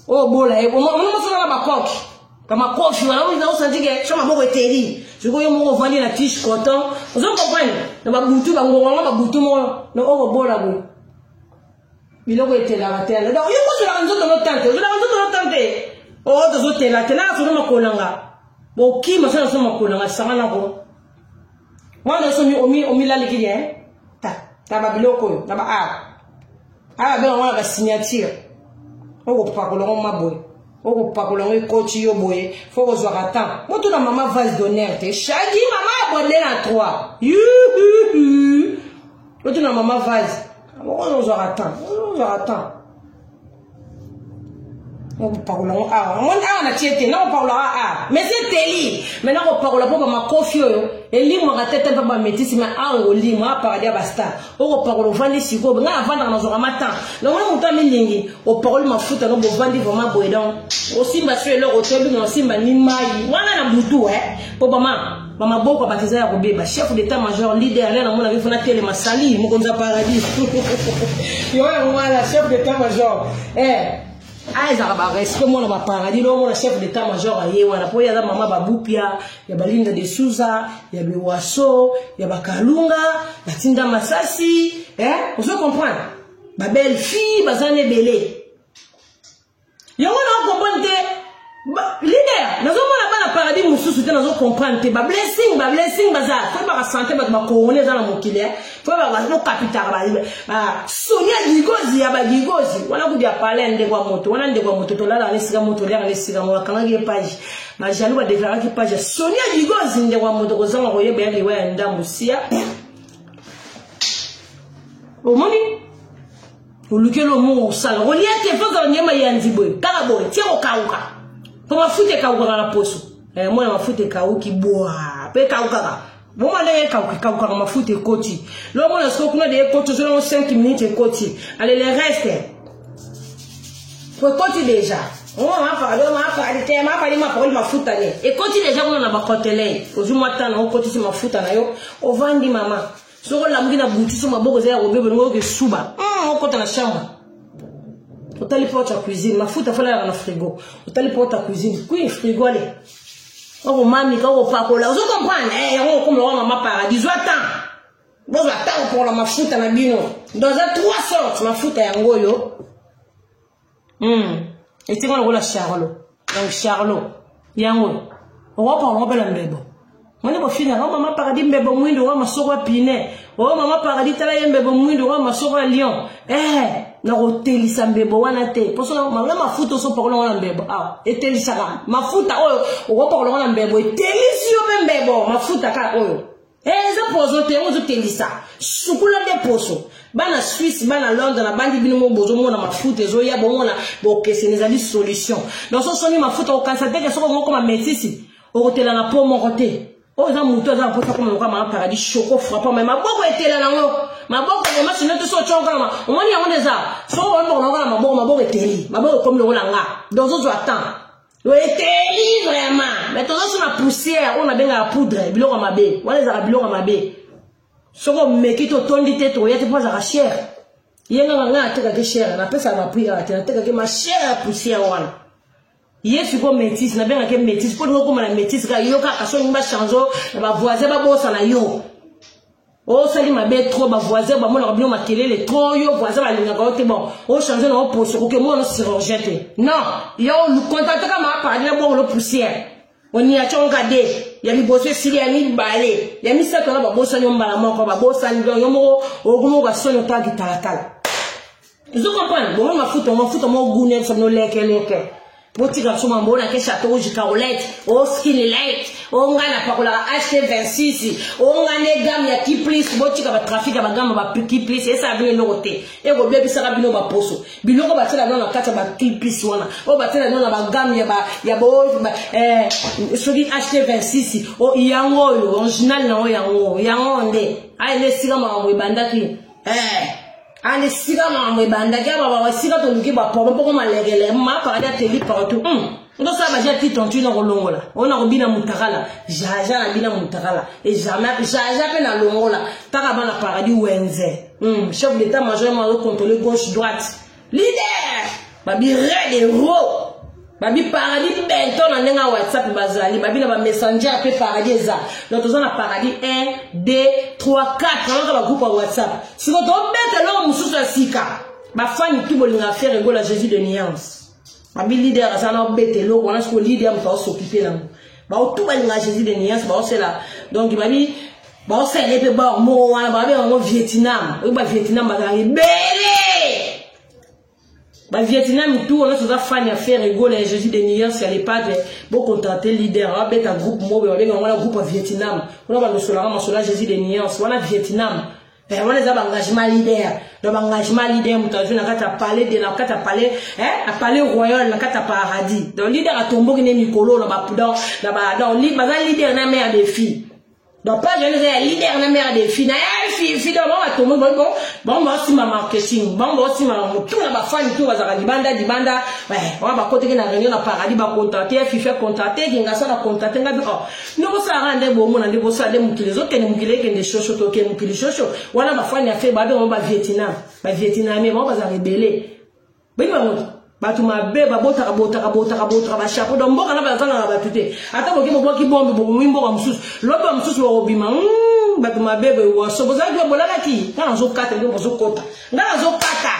Oh bola e. Bon moi so na ba koki. Kama kofi wala uza usanjike choma boko eteri. Siko yo mo vandi na tiche coton. Vous comprenez? Na ba butu ba ngongwa ba butu mo na o bola go. Biloko etela batela. Donc yo ko so la nzoto no tante. Zo la nzoto no tante. Oh to zo tela tena so no makolanga. Bo ki ma so makolanga sangana ko. Moi, je suis omi la liquide, ta babiloko, ta ba ben on va signature. On va pas que l'on m'a boy. On va pas que l'on coach yo boy. Faut que soit attend. Moi tout dans maman vase d'honneur, te chagi maman abonné à 3. Tout dans maman vase. On aura temps. On aura temps. On parlera on a tiété, non on parlera mais c'est télé. Maintenant on parlera pas ma confio et li mo tête pas ma métis mais on li mo parler basta. On parlera vendre siko nga vendre na zora matin. Donc on monta milingi, on parle ma foot no bo vendre vraiment boedon. Aussi ma sur leur hôtel no simba ni mai. Wana na butu po mama boko batiza ya kobeba chef d'état-major leader là na mona vifuna tele masali mo konza paradis. Yo ngwana chef d'état-major ah, ça va rester moi dans paradis. Là, mon chef d'état-major a yé wana. Puis il y a maman Babupia, il y a Balinda de Souza, il y a Biwaso, il y a Bakalunga, la Tinda Masasi. On se comprend. Ma belle fille, Bazane Belé. Il y a un comprendre. Leader, nous avons la paradis, nous sommes comprendre. Ba blessing, bazar. Faut pas santé, ba couronner dans la mokile. Faut pas no capital. Sonia Gigozi, aba Gigozi. Wana ku dia parler ndekwa moto. Wana ndekwa moto to la lesika moto la lesika mo kanga page. Ma jalou ba déclarer ki page. Sonia Gigozi ndekwa moto ko zama ko yebe ali wa ndambu sia. O moni ulukelo mo sala. Oliate foza nyema yanzibwe. Karabore, tiero kauka. Pour ma foute kauka na poso. Moi ma foute kauki boa. Pe kauka. Bon allez kauka ma foute koti. Là moi est-ce qu'on a des cotes sur 5 minutes koti. Allez les restes. Pour koti déjà. On va parler ma foute allez. Et koti déjà on a ba kotelé. Aujourd'hui matin on koti ma foute na yo. On vandi maman. Sur la mugina bouti sur ma boko za robebe ngo ke suba. On kota na chambre. On t'a les portes à cuisine, ma foute a fait dans le frigo. On t'a les portes à cuisine, puis frigo allez. On mami quand on pas là, vous comprenez? On comme le maman paradis, attends. Bon attends pour la ma foute à la bino. Dans un 3 sortes, ma foute à ngoyo. Et c'est quand on la Charlot. Donc Charlot, yango. On va pas on va l'embebo. On est pas fini, maman paradis mbebo mwindo wa masoro pine. Oh maman paradis tala mbebo mwindo wa masoro lion. Na hôtel sambebo wana te. Pour ça ma foto so parlo wana mbebo. Eteli saka. Ma futa oyo o parlo wana mbebo. Eteli si o mbebo, ma futa ka oyo. Za pozo te o telisa. Sukula de poso. Bana Suisse, bana Londres, na bandi bino mo bozo mo na ma futa zo ya bon na bo kese les ali solution. Donc so soni ma futa o kansate ke so ko ma métisi. O hôtel na po mo côté. Oh, ça mouton, ça pour ça comme on va paradis choco frappant mais ma boko était là là ma boko on m'a signé tout ça chonga on m'a dit on des a so on ma boko était là ma boko comme le rolanga donc on attend le était là vraiment mais tout ça sur la poussière on a bien la poudre biloko mabe on les a biloko mabe so ko meki to tondi te to yete pas à cher yenga nga ateka ke cher na pesa ma prix ateka ke ma cher poussière wana. Yes, ko métis na benga ke métis pour ko na métis ka yo ka so ngba chanzo ba voisin ba bossa na yo o sali mabe trop ba voisin ba mona bino makelele trop yo voisin ba linga ko te bon o changer na o poso ko ke mo no chirurgien non yo lu contacte ka ma pa na bo lo poussière on y a chonga de ya mi bosse sili ya mi balé ya mi sa ko ba bossa nyo mbala moko ba bossa nyo yo mo o gumo ga so nyo ta gitala vous comprenez bon ma foot mo gune ça no leke Boti garçon mambona ke château Jicaolette, o skinny light, o ngana pakola HT26, o ngane gamme ya Kiplis, boti ka ba trafic ba gamme ba Kiplis, et ça vient noté. Et go bebi saka bino ba poso. Bino ko ba tela na kata ba Kiplis wana. O ba tela na ba gamme ya bo soki HT26, o yango yo original na o yango nde. Ai le siga ma mo bandaki. Allez, si là, on va bandager, on va si là, on va pas pour malégler, ma parade télé partout. On doit savoir déjà petit tontu dans le long là. On a bien mutakala, jaja na bien mutakala. Et jamais, jaja pe na longo là. Taraba na paradis wenze. Chef d'état-major m'a contrôler gauche droite. Leader, babi red et ro. Babi paradis bento na nenga WhatsApp bazali. Babi na ba messenger pe paradis za. Donc on a paradis 1, 2, 3, 4. On a ba groupe WhatsApp. Si vous tombez là mususu sika. Ba fani tout bolinga faire ego la Jésus de nuance. Babi leader ça na bete lo on a ce leader m'a s'occuper là. Ba tout bolinga Jésus de nuance ba c'est là. Donc babi ba c'est les pe ba mo wana babi en Vietnam. Ba Vietnam ba belé. Bah Vietnam tout on a toujours fan à faire rigoler Jésus de New York c'est à l'époque bon contenter leader avec un groupe mobile on a un groupe à Vietnam on a le solar Jésus de New York on a Vietnam On les a engagement leader. Donc engagement leader, mutation na kata parler de na kata parler, à parler royal na kata paradis. Donc leader a tombé qui n'est mikolo na ba dans leader na mère des filles. Donc pas je les leader na mère des filles. Na fille donc on va tomber bon aussi ma marketing, bon aussi ma tout na ba fan tout bazaka dibanda ouais, on va côté na réunion na paradis ba contacter FIFA contacter kinga ça na contacter ngabi oh. No ça rende bon na ndebo ça de mukile zo kene mukile kende shosho to kene mukile shosho. Wana ba fan ya fait ba on ba Vietnam mais on va rebeller. Bini ba moto batu mabe ba bota ba chapeau donc mboka na ba zanga ba tuté. Ata boki boki bombe bo mwimbo wa msusu. Lobo wa msusu wa obima. Batu mabe wa so boza jwa bolala ki. Kana zo kata ndo zo kota. Ngana zo kata.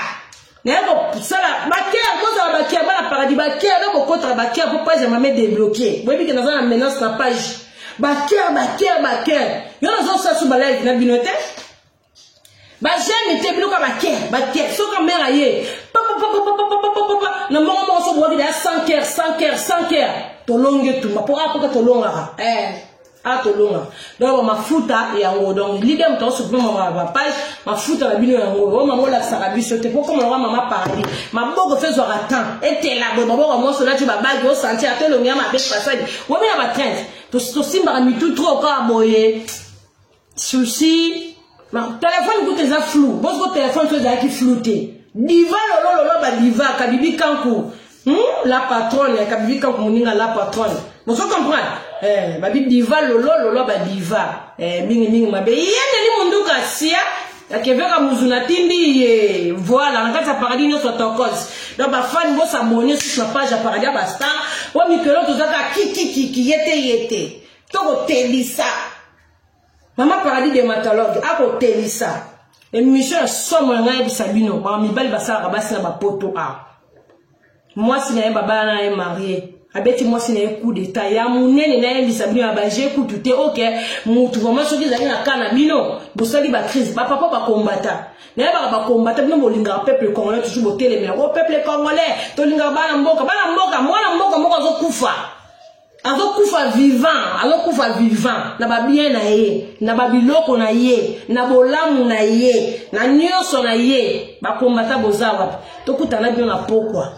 Nako sala bakia koza bakia bala paradis bakia ndo kotra bakia pour pas jamais débloquer. Bobi ke na za menace na page. Bakia. Yo na zo sa su balai na binote. Ba jamais te bloquer bakia. So ka mera ye. Papa. Na mo so bobi da 100 cœur. To longue tout. Ma pour apoka to longa. Atolonga donc mafuta yango donc leader mto supprime ma page mafuta la bino yango o mama la sarabiso te pour comme mama paradis maboko fait zo attend et là bon maboko mo so là tu ba bag au sentier à telo nyama avec passage o mina ba traite to simba mi tout trop ka boye souci ma téléphone goûte ça flou votre téléphone tu as qui flouté diva lolo ba diva kabibi kanku la patronne kabibi kanku moninga la patronne vous comprenez babi diva lolo ba diva mingi mabe yene ni mundu kasia akeveka muzuna tindi voilà na kata paradis no soit en cause donc ba fan bo s'abonner sur la page paradis ba star wa mikelo to zaka ki yete to ko telisa mama paradis dermatologue ako telisa émission somo ngai bisabino ba mi bali basara basi na ba poto a moi si na baba na marié abeti moi si na coup d'état ya munene na bisabino ba j'ai coup tout est OK mutu vraiment soki zali na kana bino bosali ba crise ba papa ba combattant na ba combattant bino bolinga peuple congolais toujours botele mais au peuple congolais to linga bana mboka mwana mboka azokufa vivant na ba bien na ye na ba biloko na ye na bolamu na ye na nyonso na ye ba combattant bozawa to kutana bino na pokwa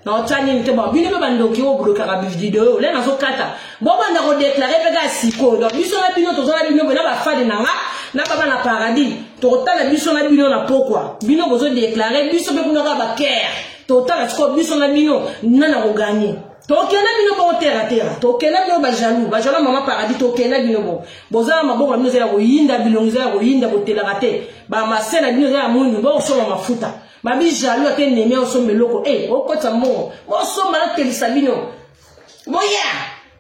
na otani nte ba bino ba ndoki o bloquer la vidéo là na zo kata bo ba na ko déclarer pega siko donc biso na bino to zo na bino na ba fade na nga na baba na paradis to tala biso na bino na pokwa bino bozo déclarer biso be kuno ba ker to tala ko biso na bino na ko gagner to kena bino ba terre to kena bino ba jaloux mama paradis to kena bino boza maboko bino zela ko yinda bilongiza ko yinda ko telakate ba masena bino zela mundu bo so mafuta babi jaloux ate neme o sombe loko okota mo o somba na telisa bino boya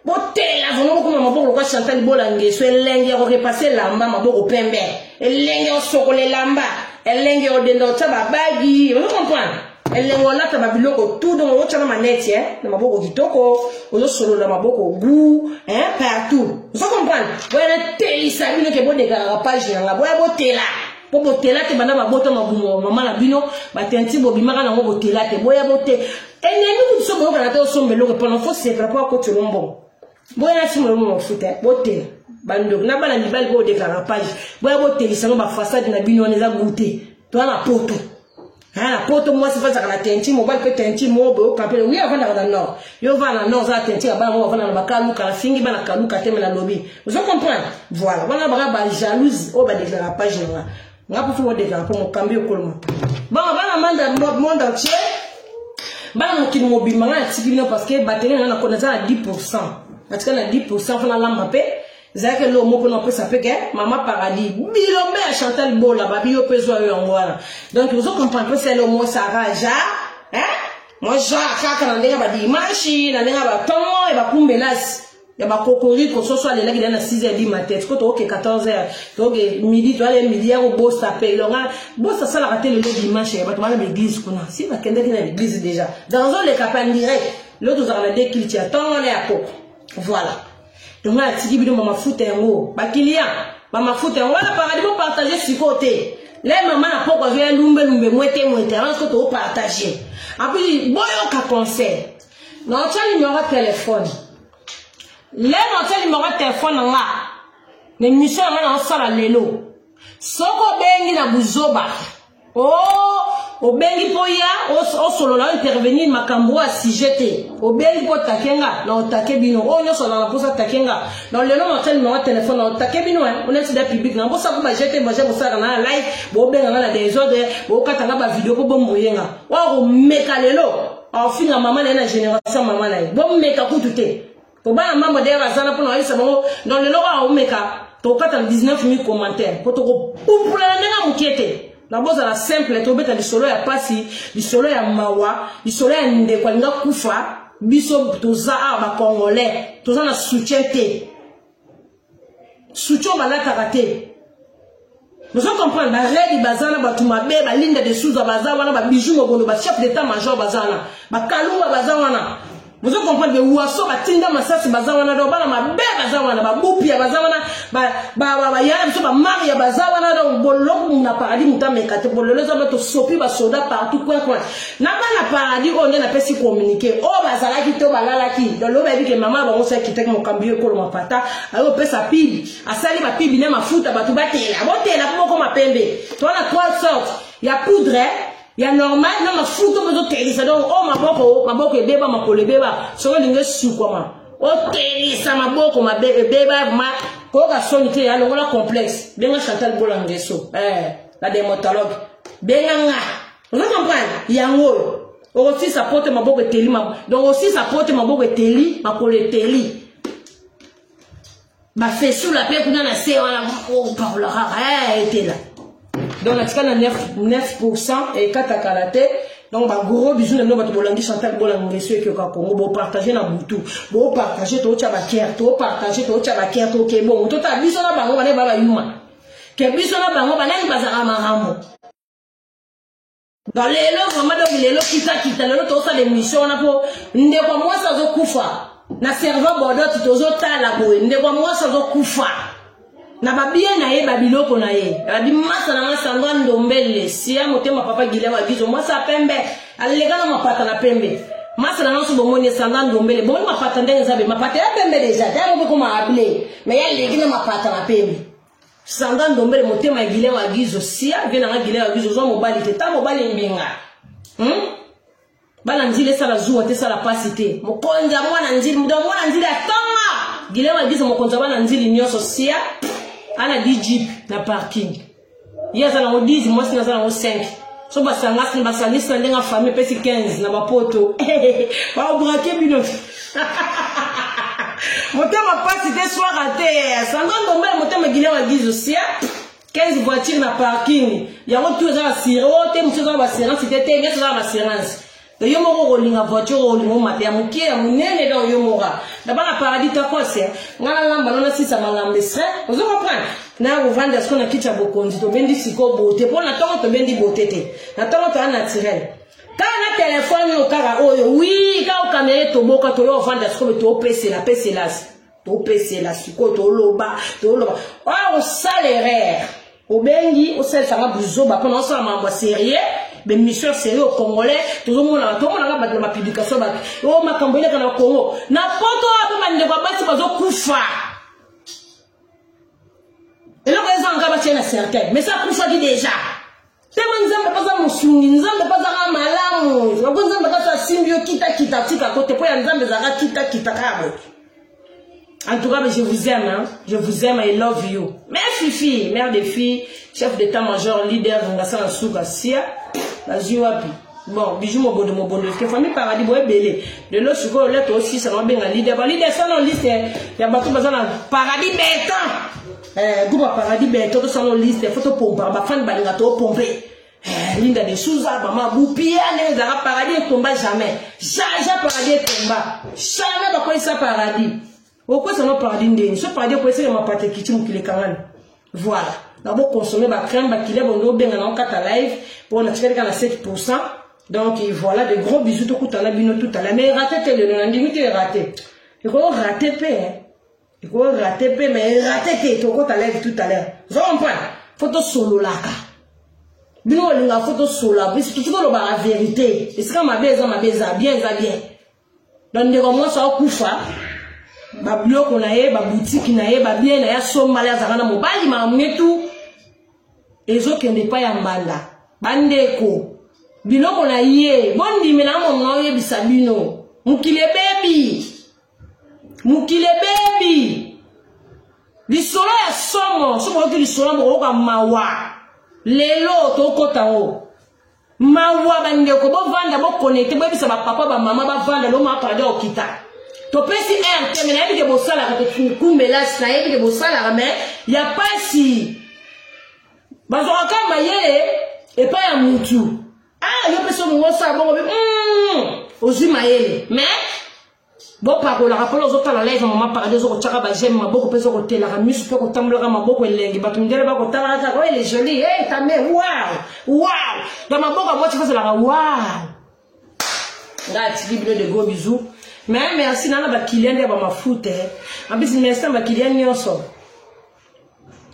botela vraiment comme maboko ko Chantal Bolange so elenge ko repasser lamba maboko pembe elenge o sokole lamba elenge o dendo taba bagi vous comprenez elenge la taba biloko tout donc o tshana maneti na maboko kitoko o solo na maboko gu partout vous comprenez boya telisa bino ke bodeka page na boya botela botela te bana ba bota mabumo mama na bino batenti bobimaka na ngo botela te boya bote enemi ku so boka na to sombe lo pendant faut c'est rapport ko tolombo boya na timo mo futa botela bando na bana ni bal bo de page boya botela sango ba façade na bino neza goûter to na poto la poto moi c'est pas ça na tenti mo bal pe tenti mo bo kapele oui avant na nord yo va na nord za tenti ba mo avant na bakalu ka fingi bana kalu ka teme na lobby vous comprenez voilà bana ba jalouse o ba déclarer page na ngapo fo déclarer pour mo cambier kolma bana manda monde entier bana mo kini mo bimanga tikino parce que batterie na connaître à 10% parce que na 10% fona lamba pe zaka lo mo kono pesa peke mama paradis bilombe à Chantal Bola ba bio peso yo ngwana donc vous comprenez que c'est le mot saraja moi kaka na ndenga ba dimanche na ndenga ba tongo e ba kumbelas ya ba kokoriko so so alela kidana 6h du matin ko to OK 14h to midi to aller midi au boss appel longa boss ça la rater le dimanche ba to mala l'église kuna si ba kende na l'église déjà dans le capan direct l'autre vous avez des clients attendent les à voilà donc là tiki bido mama futa yango ba client mama futa yango la paradis pour partager sur côté les maman na poko vient lumbe mwete alors que to partager après boyo ka conseil non tu as numéro téléphone les notes numéro téléphone nga l'émission nga na sala lelo Soko bengi na buzoba. Oh, obengi poya, o solo na intervenir makambo a sijete. Obengi po takenga, na otake bino. Oh, no solo na posa takenga. Dans le nom de numéro de téléphone, na otake bino, on est sur le public. Na posa ba jete, ba jete posa na live, bo benga na des ordres, bo katanga ba vidéo po bombo yenga. Wa o meka lelo. En fin na maman na génération maman na. Bo meka kutute. Po ba maman de bazana po na isa bongo. Dans le nom o meka, to kata 19 000 commentaires. Po to ko pupula na mukete. La base la simple, tu beta lisolo ya pasi, lisolo ya mawa, lisolo ya ndeko linga kufa, biso toza ba congolais, toza na soutien te. Soutien bala karaté. Nous on comprend ba redi bazana ba tumabe ba linda de souza bazana ba bijou mobondo ba chef d'état major bazana, ba kalunga bazana. Vous comprenez, vous avez tinda masasi bazawana do bala mabe bazawana ba bupia bazawana ba yana biso ba maria bazawana do boloko na paradis mutameka te bololo za bato sopi ba soda partout coin na bana paradis on na pesi communiquer o bazala ki to balala ki do lo ba bi ke mama ba on sa kiteke mo kambio ko lo mapata ayo pesa pibi asali ba pibi na mafuta batu batela botela ko mapembe to na trois sortes ya poudre. Il y a normal, non, ma fout au besoin de donc, oh, ma boko, beba, ma kole, beba, sur le sous comment. Oh, ça, ma boko, ma beba, ma, pour la sonité, alors, on a complexe. Bien, Chantal Bolangesso, la dermatologue. Bien, vous comprenez? Il y a un mot. Aussi, ça porte ma boko teli, donc aussi, ça porte ma boko teli, ma kole teli. Ma fait sous la paix, qu'on a assez, on parlera, était là. Donc, la tika na 9% et 4 karaté. Donc, bah, gros bisous, nous, bah, tu Chantal Bolangesso et Kyoka Congo, bon, partager na boutou. Bon, partager, to chabaker, to partager, to chabaker, to kebo. Tout à bisous na bango, bane baba yuma. Que bisous na bango, bane bazara maramo. Dans les lots, vraiment, donc, les lots, kita, les lots, to sa l'émission, on a pour, ndeko moi, ça zo kufa. Na serveur bordeaux, tu tozo ta la boue. Ndeko moi, ça zo kufa. Na babie na ye babiloko na ye abi masa na sangwa ndombele sia motema papa gile wa gizo mwasa pembe alega na mapata na pembe masa na nso bomoni sangwa ndombele bomoni mapata ndenge zabe mapata ya pembe deja ta mo ko ma abile mais ya legi na mapata na pembe sangwa ndombele motema gile wa gizo sia vena na gile wa gizo zo mobali te ta mobali mbinga bala nzile sala zuwa te sala pasite mokonza mwana nzili muda mwana nzili atanga gile wa gizo mokonza bana nzili nyoso sia ana di jeep na parking yaza na 10 moi sina za na 5 so basanga sina basalisa ndenga famille pesi 15 na bapoto ba braquer bino motema passe des soirs à terre sanga ndombe motema gile wa gizo sia 15 voitures na parking ya retour za assurance te muso za assurance te te ngeso za assurance de yo moko rolinga voiture rolinga matia mukie ya munene do yo mora da bana paradis ta kose ngala lamba lona sisa malambe sre ozo comprendre na revendre ce qu'on a kicha bokonzi to bendi siko beauté pour na tongo to bendi beauté te na tongo to naturel kana téléphone yo kara oyo oui ka o kamera to boka to yo vendre ce qu'on to PC la PC la siko to loba o salaire o bengi o sel sanga buzo ba pendant ça mambo sérieux ben mission sérieux congolais tout le monde a battu ma publication ba o makambo ile kana Congo na poto apo bande ba basi bazo kufa et là les gens ngaba tena certain mais ça kufa qui déjà tellement nzambe pas za musungi nzambe pas za malamu ngo nzambe ka sa simbio kita tika côté po ya nzambe za kita kabo. En tout cas, je vous aime, hein? Je vous aime, I love you. Mère Fifi, mère des filles, chef d'état-major, leader de Ngassana Souka Sia, la Ziwapi. Bon, bijou mon bon de mon bon de que famille paradis boy belé. De l'autre souko lettre aussi ça va bien un leader. Bah leader ça non liste, il y a beaucoup besoin paradis béton. Groupe paradis béton tout ça non liste, photo pompe, bah fan balinga to pomper. Linda de Souza, maman boupia ne zara paradis tomba jamais. Jamais paradis tomba. Jamais bah quoi ça paradis. Pourquoi ça n'a pas dit ce paradis pour essayer de m'apporter qui tue les canals. Voilà. D'abord consommer ma crème, ma kilé, bon, bien en 4 live pour on a tiré à 7%. Donc voilà de gros bisous tout à la bino tout à la mais raté le l'indignité raté. Il faut rater paix. Il faut rater paix mais rater tout à live tout à l'heure. Vous comprenez? Photo solo là. Bino linga photo solo là, c'est tout la vérité. Est-ce que ma beza bien. Donc de moi ça kufa. Ba bloko na ye ba boutique na ye ba bien na ya somali azana mobali ma mwetu ezokende pa ya mbanda bandeko biloko na ye bondimela mongo yebisa bino mukile bebi lisolo ya somo somo ki lisolo bokoka mawa lelo tokota o mawa bandeko bovanda boconnecte bebisa bapapa bamama bavanda lo maparade okita topesi RT mais nayebi ke bosalaka tokumbelasi nayebi ke bosalaka mais ya pasi bazwaka mayele epa ya mutu yo pesa mongo osala bongo ozwi mayele mais bopakolaka mpona ozotala live mama parade ozokotyaka bageme maboko mpe ezokotelaka misu mpe kotambolaka maboko elenge bato mindele bakotalaka kaka oyo ele joli tame wow na maboko ya mwati fazelaka wow nga atiki bino de gros bisous mais merci nana bakilian nde ya bamafuta ambisi merci na bakilian nyonso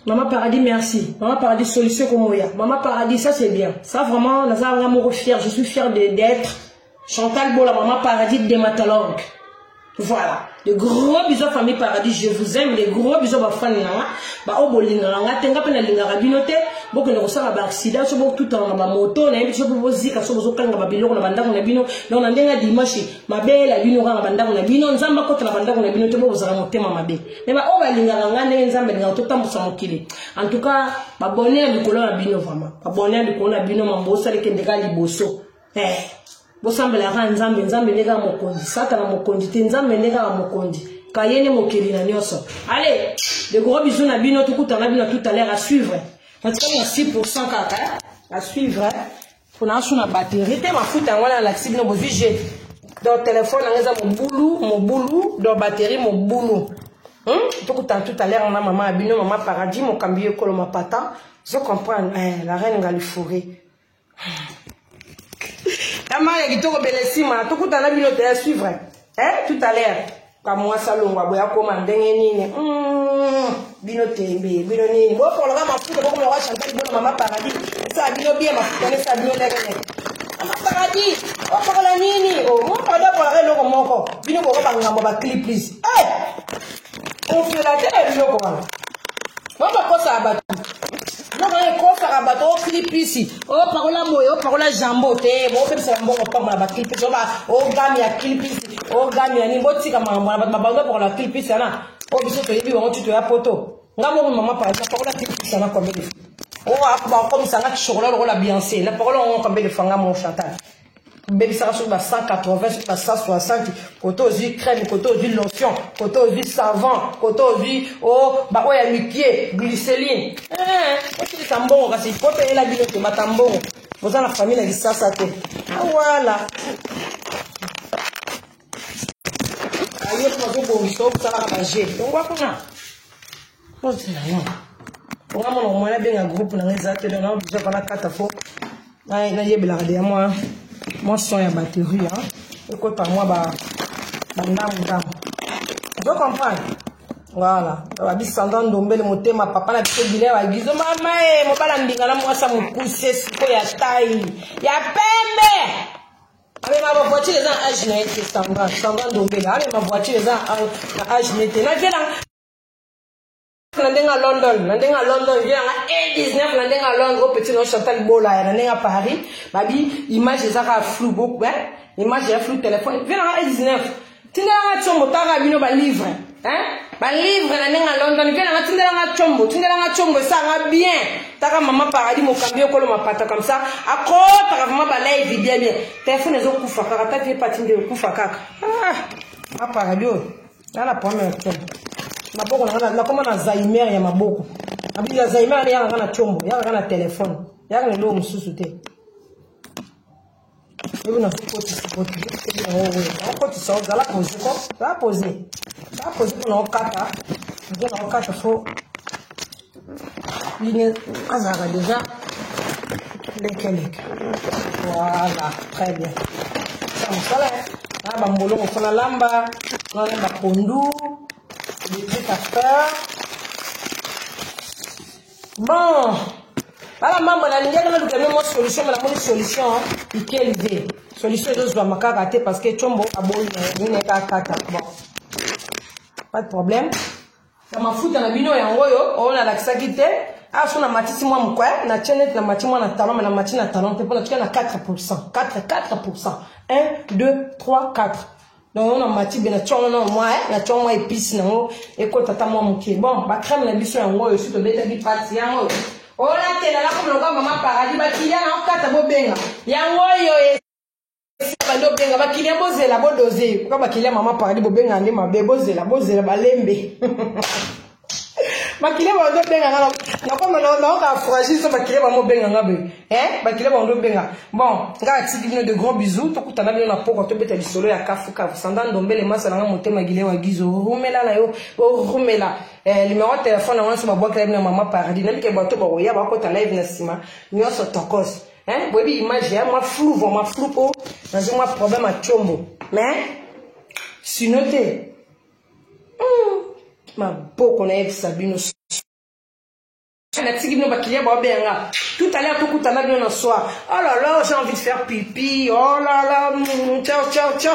Maman Paradis, merci. Maman Paradis, solution comme moi. Maman Paradis, ça c'est bien. Ça vraiment, je suis fière d'être Chantal Bola, Maman Paradis de Matalogue. Voilà. De gros bisous famille Paradis, je vous aime. Les gros bisous à fan nanga. Ba obolinga nanga tenga pena linga rabinote. Boko ne rosala ba accident so boko tout en ba moto na yebi so bo zika so bozo kanga ba biloko na bandako na bino. Na ndenga dimanche mabela bino kanga bandako na bino nzamba kota na bandako na bino te bo bozala motema mabe. Mais ba obalinga nanga ndenge nzamba linga to tambusa mokili. En tout cas, ba bonheur likolo na bino vraiment. Ba bonheur likolo na bino mambosa lekendeka liboso. Bosambela ka nzambe ndeka mokondi satana mokondi te nzambe ndeka mokondi kayene mokeli na nyoso. Allez, de gros bisous na bino tukutana bino tout à l'heure à suivre. En tout cas, il y a 6% kaka à suivre. Pour na suna batterie te mafuta ngwana la sibino bo vije. Dans téléphone ngeza mon boulou, dans batterie mon boulou. Tukutana tout à l'heure on a maman abino maman Paradis mon cambio kolo mapata. Je comprends la reine ngalifouré. La mère qui t'a belesi ma tout à l'heure bino te suivre. Tout à l'heure comme moi salon wa boya commander nini bino tembe bino nini bo pour le ma futa bo ko Chantal Bola Maman Paradis ça bino bien ma futa ça bino ndenge Maman Paradis o pour la nini o mo pa da pour la loko moko bino ko ba ngamba ba clip please on fait la tête bino ko wana mo ba ko sa ba non mais ko sa ba to clip ici o parola moyo parola jambo te bo pe sa mbongo pa ma ba clip so ba o gami ya clip ici o gami ya ni botika mama ba ba pour la clip ici na o biso to yebi wango tuto ya poto ngamo Maman Paradis parola clip ici na combien de o ba comme ça na chocolat la Beyoncé la parola on combien de fanga mon Chantal bébé ça sur 180 sur 160 côté aux crème côté aux lotion côté aux savon côté aux ba o ya mipier glycérine c'est tambo parce qu'il faut payer la bilote matambo vous en la famille la ça te voilà ayo pour bon so ça va manger donc quoi qu'on a on dit non on a mon moyen bien un groupe na ngeza te donc je vais la carte fo na yebela de moi moi son ya batterie écoute par moi ba ndam je comprends voilà ba bisanda ndombe le motema papa na biso bile wa gizo mama mo bala ndinga na mwasa mukuse siko ya tai ya pembe avec ma voiture les en âge net sanga ndombe avec ma voiture les en âge net na vela Nandenga London, il y a un 19 Nandenga Londres, petit nom Chantal Bola, Nandenga Paris, babi, image des arabes flou beaucoup, image des flou téléphone, il y a un 19. Tindela chombo tara bino ba livre, ba livre Nandenga London, il y a un tindela chombo ça va bien. Tara Maman Paradis mo cambio kolo mapata comme ça, ako tara vraiment ba live bien. Téléphone ezo kufa kaka, ta vie patinde kufa kaka. Ah, Paradis. Là la première fois. Maboko na koma na Zaimer ya maboko. Abi ya Zaimer ya ngana chombo, ya ngana telefone. Ya ngana lo mususu te. Ebi na support. Ko ti so gala pose ko. La pose na okata. Na okata fo. Ligne azara déjà. Lekelek. Voilà, très bien. Ça va. Ah ba mbolo ko na lamba, na ba pondu. Des trucs à faire. Bon. Voilà, maman, la ligne de la solution, mais la solution, il est solution de ce macaque raté parce que Chombo a bon, il n'est pas bon. Pas de problème. na mafuta na bino yango yo on a laxaki te aso na matisi moi mkwa na chenet na matisi moi na talon mais na matisi na talon te pona tuka na 4% 4% 1 2 3 4 donc on a mati bien na chongo moi na chongo épice nango et ko tata moi mukie bon ba crème na biso yango yo surtout beta bi parti yango on a tela la comme le maman paradis ba kilia na okata bo benga yango yo bando benga ba kilia bozela bo doser ko ba kilia maman paradis bo benga ndi mabe bozela balembe bakile ba ndo benga na comme na ka fragile so bakile ba mo benga ngabe bakile ba ndo benga bon nga tiki bino de gros bisous to kutana bino na poko to beta bisolo ya kafuka sanda ndombele masala nga motema gile wa gizo rumela na yo rumela numéro de téléphone na so ba boka na maman paradis na bike bato ba oya ba kota live na sima nyoso tokos bobi image ya moi flou po na zo moi problème a chombo mais sinote ma boko na Sabino la tigre no bakilia ba benga tout à l'heure tout kutana bien na soir oh là là j'ai envie de faire pipi oh là là ciao